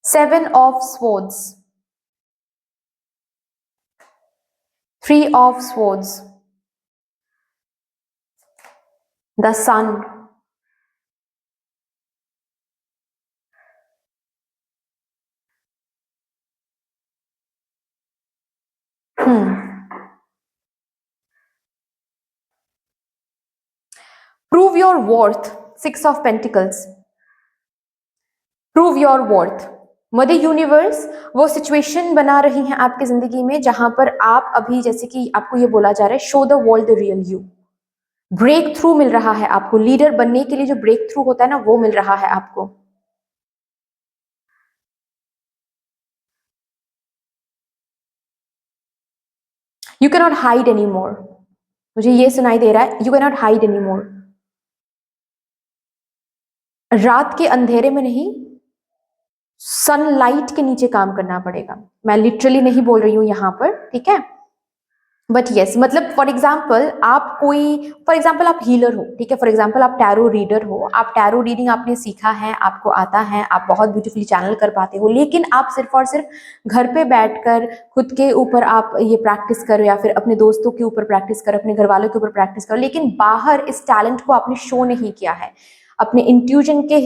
7 of swords, 3 of swords, the sun, prove your worth, 6 of pentacles, prove your worth. Mother universe वो सिचुएशन बना रही हैं आपकी जिंदगी में जहां पर आप अभी, जैसे कि आपको ये बोला जा रहा है, show the world the real you. Breakthrough मिल रहा है आपको, लीडर बनने के लिए जो ब्रेक थ्रू होता है ना, वो मिल रहा है आपको। You can not hide any more, मुझे ये सुनाई दे रहा है, you can not hide any more. रात के अंधेरे में नहीं, सनलाइट के नीचे काम करना पड़ेगा। मैं लिटरली नहीं बोल रही हूं यहां पर, ठीक है, बट यस, मतलब फॉर एग्जाम्पल आप हीलर हो, ठीक है, फॉर एग्जाम्पल आप टैरो रीडर हो, आप टैरो रीडिंग आपने सीखा है, आपको आता है, आप बहुत ब्यूटीफुली चैनल कर पाते हो, लेकिन आप सिर्फ और सिर्फ घर पे बैठकर खुद के ऊपर आप ये प्रैक्टिस करो, या फिर अपने दोस्तों के ऊपर प्रैक्टिस करो, अपने घर वालों के ऊपर प्रैक्टिस करो, लेकिन बाहर इस टैलेंट को आपने शो नहीं किया है। अपने इंट्यूजन के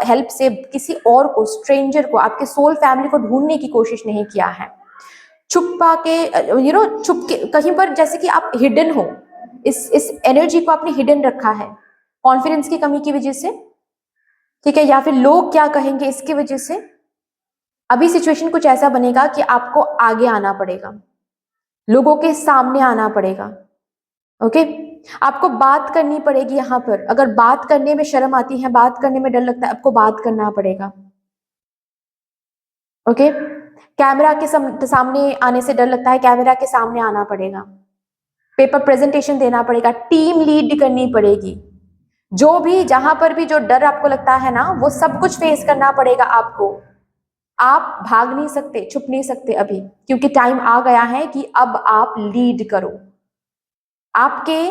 हेल्प से किसी और को, स्ट्रेंजर को, आपके सोल फैमिली को ढूंढने की कोशिश नहीं किया है, छुपा के छुप के कहीं पर, जैसे कि आप हिडन हो, इस एनर्जी को आपने हिडन रखा है कॉन्फिडेंस की कमी की वजह से, ठीक है, या फिर लोग क्या कहेंगे इसकी वजह से। अभी सिचुएशन कुछ ऐसा बनेगा कि आपको आगे आना पड़ेगा, लोगों के सामने आना पड़ेगा, ओके, आपको बात करनी पड़ेगी। यहाँ पर अगर बात करने में शर्म आती है, बात करने में डर लगता है, आपको बात करना पड़ेगा, ओके, कैमरा के सामने आने से डर लगता है, कैमरा के सामने आना पड़ेगा, पेपर प्रेजेंटेशन देना पड़ेगा, टीम लीड करनी पड़ेगी, जो भी जहां पर भी जो डर आपको लगता है ना, वो सब कुछ फेस करना पड़ेगा आपको। आप भाग नहीं सकते, छुप नहीं सकते अभी, क्योंकि टाइम आ गया है कि अब आप लीड करो। आपके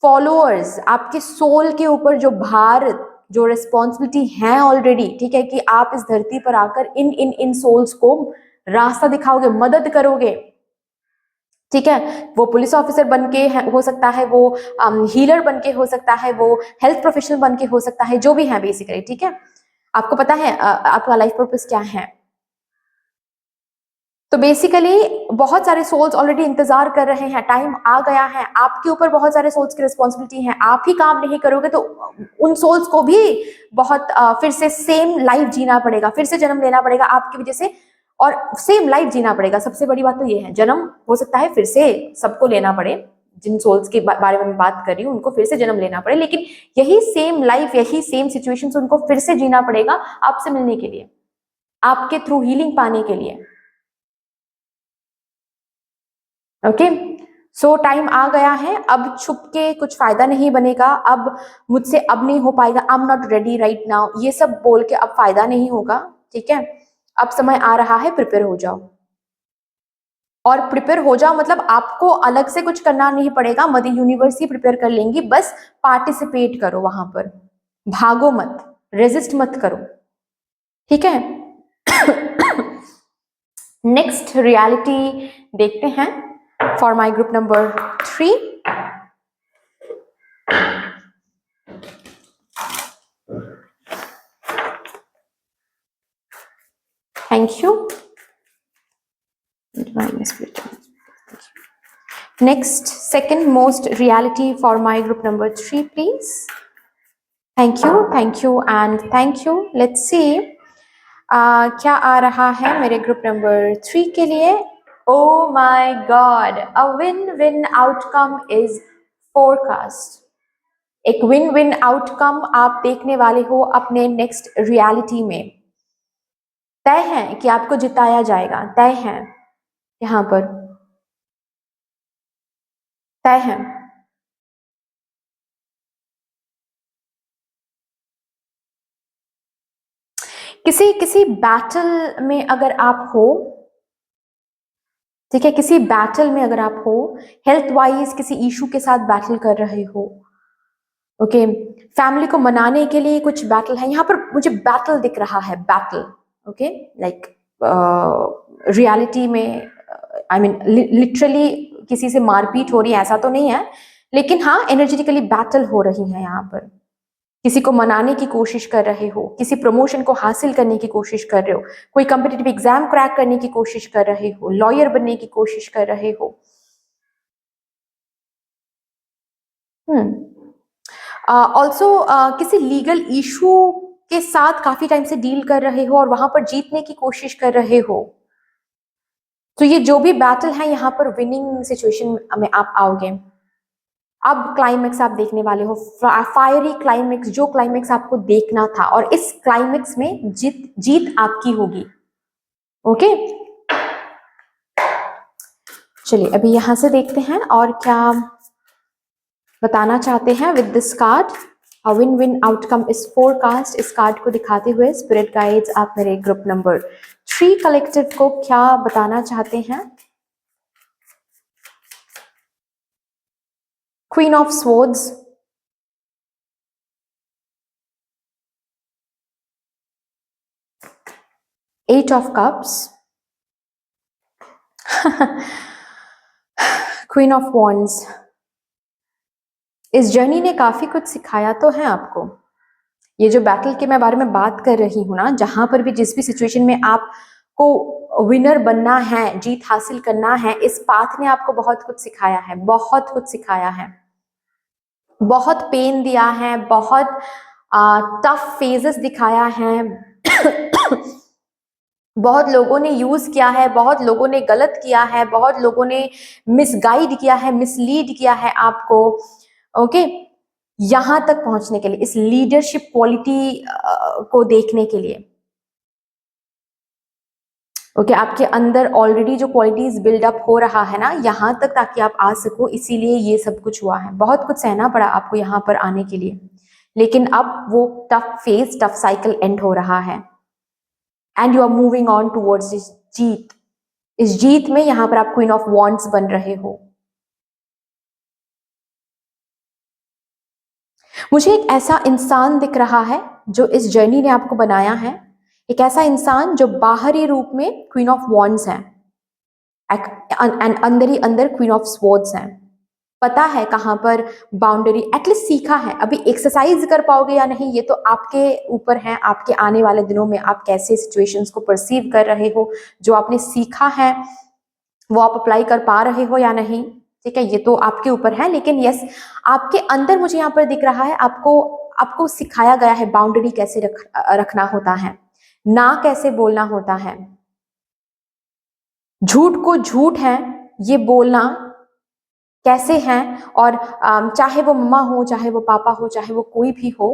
फॉलोअर्स, आपके सोल के ऊपर जो भार, जो रिस्पॉन्सिबिलिटी है ऑलरेडी, ठीक है, कि आप इस धरती पर आकर इन सोल्स को रास्ता दिखाओगे, मदद करोगे, ठीक है, वो पुलिस ऑफिसर बन के हो सकता है, वो हीलर बन के हो सकता है, वो हेल्थ प्रोफेशनल बन के हो सकता है, जो भी है बेसिकली, ठीक है, आपको पता है आपका लाइफ पर्पस क्या है। तो बेसिकली बहुत सारे सोल्स ऑलरेडी इंतजार कर रहे हैं, टाइम आ गया है, आपके ऊपर बहुत सारे सोल्स की रिस्पॉन्सिबिलिटी है, आप ही काम नहीं करोगे तो उन सोल्स को भी बहुत फिर से सेम लाइफ जीना पड़ेगा, फिर से जन्म लेना पड़ेगा आपकी वजह से, और सेम लाइफ जीना पड़ेगा। सबसे बड़ी बात तो ये है, जन्म हो सकता है फिर से सबको लेना पड़े, जिन सोल्स के बारे में मैं बात कर रही हूँ उनको फिर से जन्म लेना पड़े, लेकिन यही सेम लाइफ, यही सेम सिचुएशंस उनको फिर से जीना पड़ेगा आपसे मिलने के लिए, आपके थ्रू हीलिंग पाने के लिए, ओके। सो टाइम आ गया है, अब छुप के कुछ फायदा नहीं बनेगा, अब मुझसे अब नहीं हो पाएगा, I am not ready right now, ये सब बोल के अब फायदा नहीं होगा, ठीक है, अब समय आ रहा है, प्रिपेयर हो जाओ। और प्रिपेयर हो जाओ मतलब आपको अलग से कुछ करना नहीं पड़ेगा, मदर यूनिवर्स ही प्रिपेयर कर लेंगी, बस पार्टिसिपेट करो वहां पर, भागो मत, रेजिस्ट मत करो, ठीक है। नेक्स्ट रियलिटी देखते हैं for my group number 3। Thank you. Next, second most reality for my group number 3, please. Thank you and thank you. Let's see क्या आ रहा है मेरे ग्रुप नंबर 3 के लिए। Oh my God, a win-win outcome is forecast. एक win win outcome आप देखने वाले हो अपने नेक्स्ट रियलिटी में। तय है कि आपको जिताया जाएगा, तय है यहाँ पर, तय है। किसी किसी बैटल में अगर आप हो, ठीक है, किसी बैटल में अगर आप हो, हेल्थ वाइज किसी इशू के साथ बैटल कर रहे हो, ओके, फैमिली को मनाने के लिए कुछ बैटल है यहाँ पर, मुझे बैटल दिख रहा है, बैटल, ओके, लाइक रियलिटी में, आई मीन लिटरली किसी से मारपीट हो रही है ऐसा तो नहीं है, लेकिन हाँ एनर्जेटिकली बैटल हो रही है यहाँ पर। किसी को मनाने की कोशिश कर रहे हो, किसी प्रमोशन को हासिल करने की कोशिश कर रहे हो, कोई कॉम्पिटिटिव एग्जाम क्रैक करने की कोशिश कर रहे हो, लॉयर बनने की कोशिश कर रहे हो। ऑल्सो किसी लीगल इशू के साथ काफी टाइम से डील कर रहे हो और वहां पर जीतने की कोशिश कर रहे हो। तो ये जो भी बैटल है यहाँ पर विनिंग सिचुएशन में आप आओगे। अब क्लाइमेक्स आप देखने वाले हो, फायरी क्लाइमेक्स, जो क्लाइमेक्स आपको देखना था, और इस क्लाइमेक्स में जीत जीत आपकी होगी। ओके, चलिए अभी यहां से देखते हैं और क्या बताना चाहते हैं with this card. A win win outcome is forecast. इस कार्ड को दिखाते हुए स्पिरिट गाइड्स आप मेरे ग्रुप नंबर 3 कलेक्टिव को क्या बताना चाहते हैं। Queen of swords, eight of cups, queen of wands. इस जर्नी ने काफी कुछ सिखाया तो है आपको। ये जो बैटल के मैं बारे में बात कर रही हूं ना, जहां पर भी जिस भी सिचुएशन में आपको विनर बनना है, जीत हासिल करना है, इस पाथ ने आपको बहुत कुछ सिखाया है, बहुत कुछ सिखाया है, बहुत पेन दिया है, बहुत टफ फेजेस दिखाया है। बहुत लोगों ने यूज किया है, बहुत लोगों ने गलत किया है, बहुत लोगों ने मिसगाइड किया है, मिसलीड किया है आपको, ओके, यहां तक पहुंचने के लिए, इस लीडरशिप क्वालिटी को देखने के लिए। ओके, आपके अंदर ऑलरेडी जो क्वालिटीज बिल्डअप हो रहा है ना यहां तक, ताकि आप आ सको, इसीलिए ये सब कुछ हुआ है। बहुत कुछ सहना पड़ा आपको यहाँ पर आने के लिए, लेकिन अब वो tough phase, tough cycle end हो रहा है and you are moving on towards this जीत। इस जीत में यहां पर आप क्वीन ऑफ वॉन्ड्स बन रहे हो। मुझे एक ऐसा इंसान दिख रहा है जो इस जर्नी ने आपको बनाया है, एक ऐसा इंसान जो बाहरी रूप में क्वीन ऑफ वॉन्ड्स है एंड अंदर ही अंदर क्वीन ऑफ स्वॉर्ड्स है। पता है कहां पर बाउंड्री, एटलीस्ट सीखा है। अभी एक्सरसाइज कर पाओगे या नहीं ये तो आपके ऊपर है, आपके आने वाले दिनों में आप कैसे सिचुएशंस को परसीव कर रहे हो, जो आपने सीखा है वो आप अप्लाई कर पा रहे हो या नहीं, ठीक है, ये तो आपके ऊपर है। लेकिन यस, आपके अंदर मुझे यहाँ पर दिख रहा है, आपको आपको सिखाया गया है बाउंड्री कैसे रखना होता है, ना कैसे बोलना होता है, झूठ को झूठ है ये बोलना कैसे है, और चाहे वो मम्मा हो, चाहे वो पापा हो, चाहे वो कोई भी हो,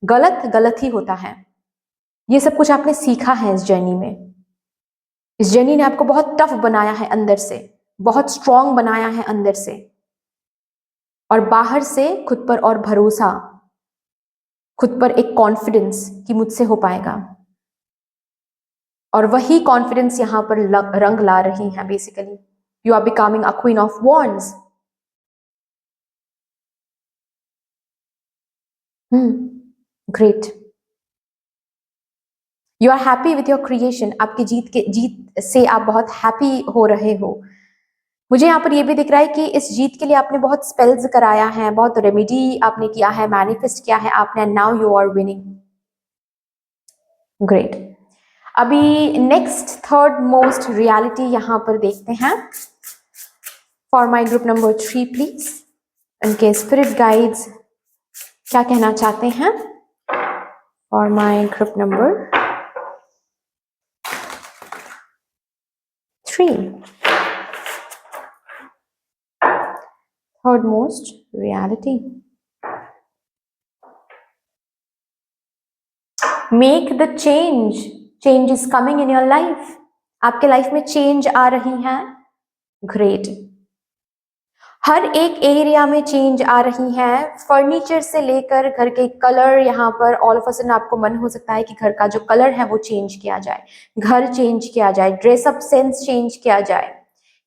गलत गलत ही होता है। ये सब कुछ आपने सीखा है इस जर्नी में। इस जर्नी ने आपको बहुत टफ बनाया है अंदर से, बहुत स्ट्रांग बनाया है अंदर से, और बाहर से खुद पर और भरोसा, खुद पर एक कॉन्फिडेंस कि मुझसे हो पाएगा। और वही कॉन्फिडेंस यहां पर रंग ला रही है। Basically you are becoming a queen of wands. Great, you are happy with your creation. आपकी जीत से आप बहुत हैप्पी हो रहे हो। मुझे यहाँ पर ये भी दिख रहा है कि इस जीत के लिए आपने बहुत स्पेल्स कराया है, बहुत रेमेडी आपने किया है, मैनिफेस्ट किया है आपने, now you are winning. Great. अभी नेक्स्ट थर्ड मोस्ट रियलिटी यहाँ पर देखते हैं। For my group number 3 please, उनके स्पिरिट गाइड्स क्या कहना चाहते हैं। For my group number 3, third most reality. Make the change. Change is coming in your life. आपके लाइफ में चेंज आ रही है. ग्रेट. हर एक एरिया में चेंज आ रही है. फर्नीचर से लेकर घर के कलर, यहाँ पर ऑल ऑफ अ सडन आपको मन हो सकता है कि घर का जो कलर है वो चेंज किया जाए, घर चेंज किया जाए, ड्रेसअप सेंस चेंज किया जाए,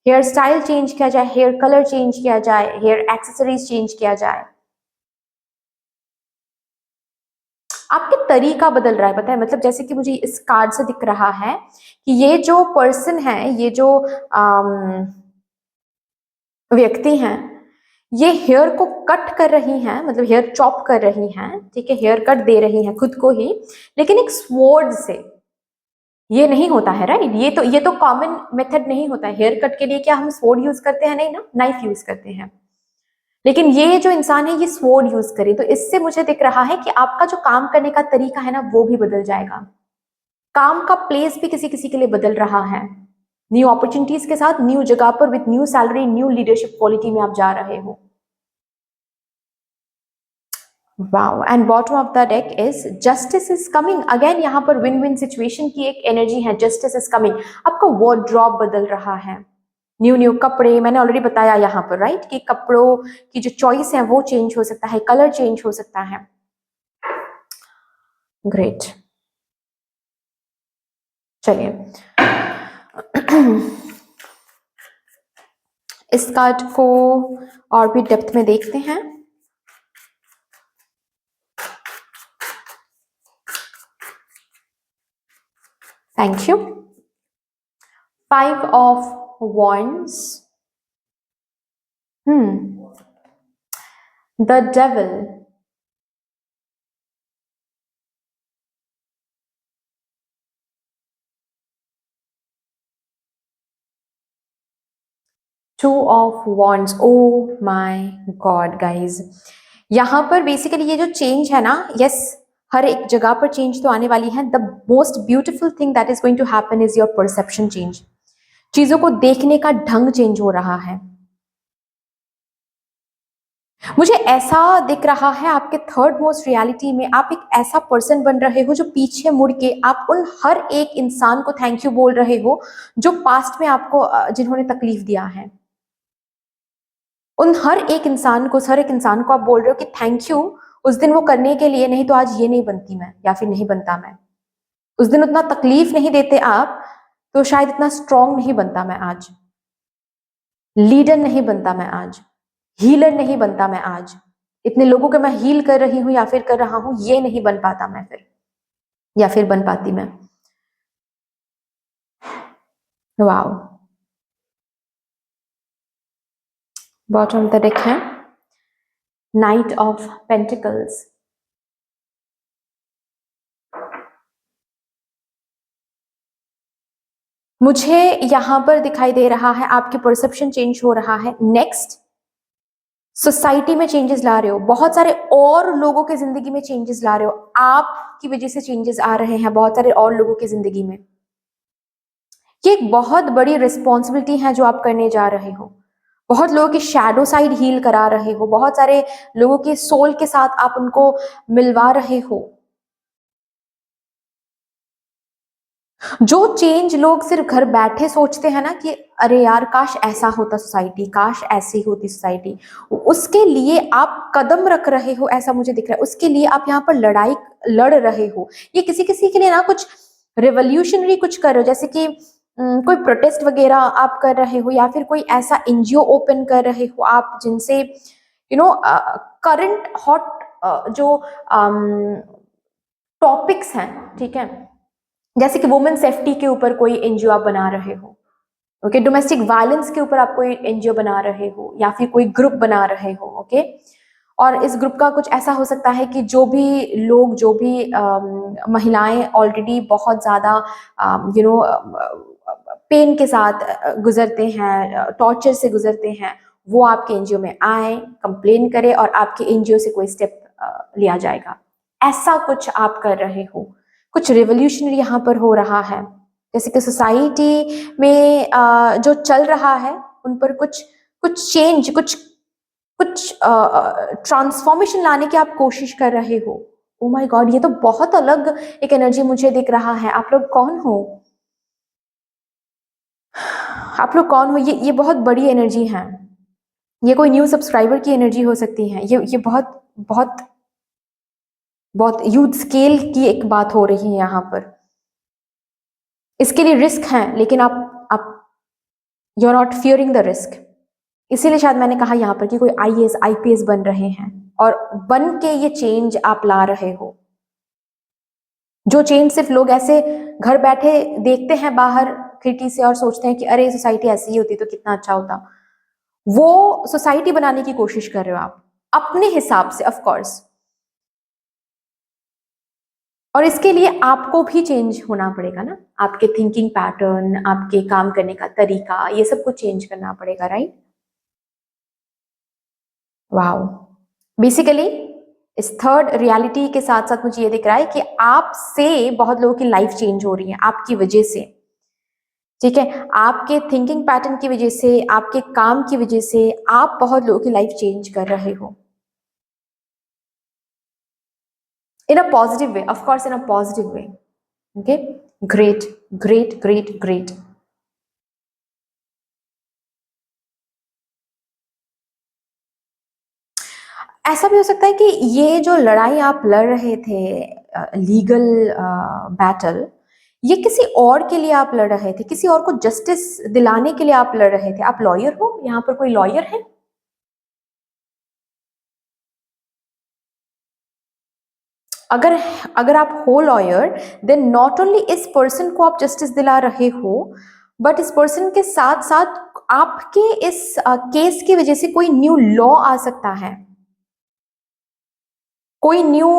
हेयर स्टाइल चेंज किया जाए, हेयर कलर चेंज किया जाए, हेयर एक्सेसरीज चेंज किया जाए. आपके तरीका बदल रहा है. पता है, मतलब जैसे कि मुझे इस कार्ड से दिख रहा है कि ये जो पर्सन है, ये जो व्यक्ति हैं, ये हेयर को कट कर रही हैं, मतलब हेयर चॉप कर रही हैं, ठीक है, हेयर कट दे रही हैं खुद को ही, लेकिन एक स्वॉर्ड से. ये नहीं होता है, राइट? ये तो कॉमन मेथड नहीं होता है. हेयर कट के लिए क्या हम स्वॉर्ड यूज करते हैं? नहीं ना, नाइफ यूज करते हैं. लेकिन ये जो इंसान है ये स्वॉर्ड यूज करे. तो इससे मुझे दिख रहा है कि आपका जो काम करने का तरीका है ना वो भी बदल जाएगा. काम का प्लेस भी किसी किसी के लिए बदल रहा है. न्यू अपॉर्चुनिटीज के साथ न्यू जगह पर with new salary, new leadership quality में आप जा रहे हो. Wow. And bottom of the deck is justice is coming. Again यहाँ पर विन विन सिचुएशन की एक एनर्जी है. Justice is coming. आपका वार्डरोब बदल रहा है. न्यू न्यू कपड़े, मैंने ऑलरेडी बताया यहाँ पर, राइट, कि कपड़ों की जो चॉइस है वो चेंज हो सकता है, कलर चेंज हो सकता है. ग्रेट. चलिए इस कार्ड को और भी डेप्थ में देखते हैं. Thank you. 5 of Wands. The Devil. Two of Wands. Oh my God, guys. यहाँ पर बेसिकली ये जो चेंज है ना, यस, हर एक जगह पर चेंज तो आने वाली है. The most beautiful thing that is going to happen is your perception change. चीजों को देखने का ढंग चेंज हो रहा है. मुझे ऐसा दिख रहा है आपके थर्ड मोस्ट रियलिटी में आप एक ऐसा पर्सन बन रहे हो जो पीछे मुड़ के आप उन हर एक इंसान को थैंक यू बोल रहे हो जो पास्ट में आपको जिन्होंने तकलीफ दिया है. उन हर एक इंसान को आप बोल रहे हो कि थैंक यू उस दिन वो करने के लिए, नहीं तो आज ये नहीं बनती मैं, या फिर नहीं बनता मैं. उस दिन उतना तकलीफ नहीं देते आप तो शायद इतना स्ट्रांग नहीं बनता मैं आज, लीडर नहीं बनता मैं आज, हीलर नहीं बनता मैं आज, इतने लोगों के मैं हील कर रही हूं या फिर कर रहा हूं, ये नहीं बन पाता मैं फिर, या फिर बन पाती मैं. Wow. Bottom of the deck है नाइट ऑफ पेंटिकल्स. मुझे यहां पर दिखाई दे रहा है आपकी परसेप्शन चेंज हो रहा है. नेक्स्ट, सोसाइटी में चेंजेस ला रहे हो, बहुत सारे और लोगों के जिंदगी में चेंजेस ला रहे हो. आपकी वजह से चेंजेस आ रहे हैं बहुत सारे और लोगों की जिंदगी में. ये एक बहुत बड़ी रिस्पॉन्सिबिलिटी है जो आप करने जा रहे हो. बहुत लोगों की शैडो साइड हील करा रहे हो, बहुत सारे लोगों के सोल के साथ आप उनको मिलवा रहे हो. जो चेंज लोग सिर्फ घर बैठे सोचते हैं ना कि अरे यार काश ऐसा होता सोसाइटी, काश ऐसी होती सोसाइटी, उसके लिए आप कदम रख रहे हो ऐसा मुझे दिख रहा है. उसके लिए आप यहाँ पर लड़ाई लड़ रहे हो. ये किसी किसी के लिए ना कुछ रेवोल्यूशनरी कुछ कर रहे हो, जैसे कि कोई प्रोटेस्ट वगैरह आप कर रहे हो, या फिर कोई ऐसा एनजीओ ओपन कर रहे हो आप जिनसे करंट हॉट जो टॉपिक्स हैं, ठीक है, जैसे कि वुमेन सेफ्टी के ऊपर कोई एनजीओ आप बना रहे हो, ओके, डोमेस्टिक वायलेंस के ऊपर आप कोई एनजीओ बना रहे हो या फिर कोई ग्रुप बना रहे हो, ओके. और इस ग्रुप का कुछ ऐसा हो सकता है कि जो भी लोग, जो भी महिलाएं ऑलरेडी बहुत ज़्यादा पेन के साथ गुजरते हैं, टॉर्चर से गुजरते हैं, वो आपके एनजीओ में आए, कंप्लेन करें और आपके एनजीओ से कोई स्टेप लिया जाएगा. ऐसा कुछ आप कर रहे हो. कुछ रिवोल्यूशनरी यहाँ पर हो रहा है, जैसे कि सोसाइटी में जो चल रहा है उन पर कुछ कुछ चेंज, कुछ कुछ ट्रांसफॉर्मेशन लाने की आप कोशिश कर रहे हो। ओ माय गॉड, ये तो बहुत अलग एक एनर्जी मुझे दिख रहा है। आप लोग कौन हो? आप लोग कौन हो? ये बहुत बड़ी एनर्जी है। ये कोई न्यू सब्सक्राइबर की एनर्जी हो सकती है। ये बहुत बहुत बहुत ह्यूज स्केल की एक बात हो रही है यहाँ पर। इसके लिए रिस्क है, लेकिन आप you are not fearing the risk. इसीलिए शायद मैंने कहा यहाँ पर कि कोई आईएएस आईपीएस बन रहे हैं और बन के ये चेंज आप ला रहे हो। जो चेंज सिर्फ लोग ऐसे घर बैठे देखते हैं बाहर खिड़की से और सोचते हैं कि अरे सोसाइटी ऐसी ही होती तो कितना अच्छा होता, वो सोसाइटी बनाने की कोशिश कर रहे हो आप अपने हिसाब से, ऑफ कोर्स। और इसके लिए आपको भी चेंज होना पड़ेगा ना, आपके थिंकिंग पैटर्न, आपके काम करने का तरीका, ये सब कुछ चेंज करना पड़ेगा, राइट? वाओ। बेसिकली इस थर्ड रियलिटी के साथ साथ मुझे ये दिख रहा है कि आपसे बहुत लोगों की लाइफ चेंज हो रही है आपकी वजह से। ठीक है, आपके थिंकिंग पैटर्न की वजह से, आपके काम की वजह से आप बहुत लोगों की लाइफ चेंज कर रहे हो in a positive way, of course, in a positive way. Okay, great, great, great, great. ऐसा भी हो सकता है कि ये जो लड़ाई आप लड़ रहे थे, लीगल बैटल, ये किसी और के लिए आप लड़ रहे थे, किसी और को जस्टिस दिलाने के लिए आप लड़ रहे थे। आप लॉयर हो? यहाँ पर कोई लॉयर है? अगर अगर आप हो लॉयर, देन नॉट ओनली इस पर्सन को आप जस्टिस दिला रहे हो, बट इस पर्सन के साथ साथ आपके इस केस की वजह से कोई न्यू लॉ आ सकता है, कोई न्यू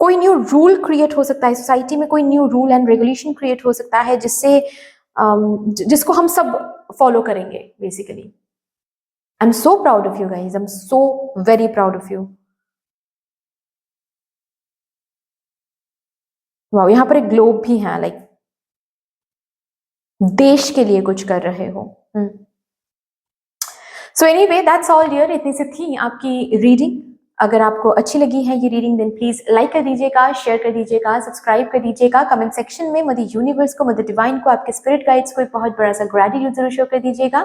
कोई न्यू रूल क्रिएट हो सकता है सोसाइटी में, कोई new rule and regulation create हो सकता है जिससे जिसको हम सब फॉलो करेंगे basically. I am so proud of you guys, I am so very proud of you. Wow, यहाँ पर एक ग्लोब भी है, लाइक देश के लिए कुछ कर रहे हो। So anyway, that's all dear. इतनी सी थी आपकी रीडिंग। अगर आपको अच्छी लगी है ये रीडिंग, देन प्लीज लाइक कर दीजिएगा, शेयर कर दीजिएगा, सब्सक्राइब कर दीजिएगा। कमेंट सेक्शन में मदर यूनिवर्स को, मदर डिवाइन को, आपके स्पिरिट गाइड्स को एक बहुत बड़ा सा ग्रेटिट्यूड जरूर शो कर दीजिएगा।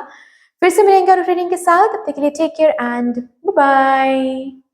फिर से मिलेंगे और रीडिंग के साथ। तब तक के लिए take care and bye bye.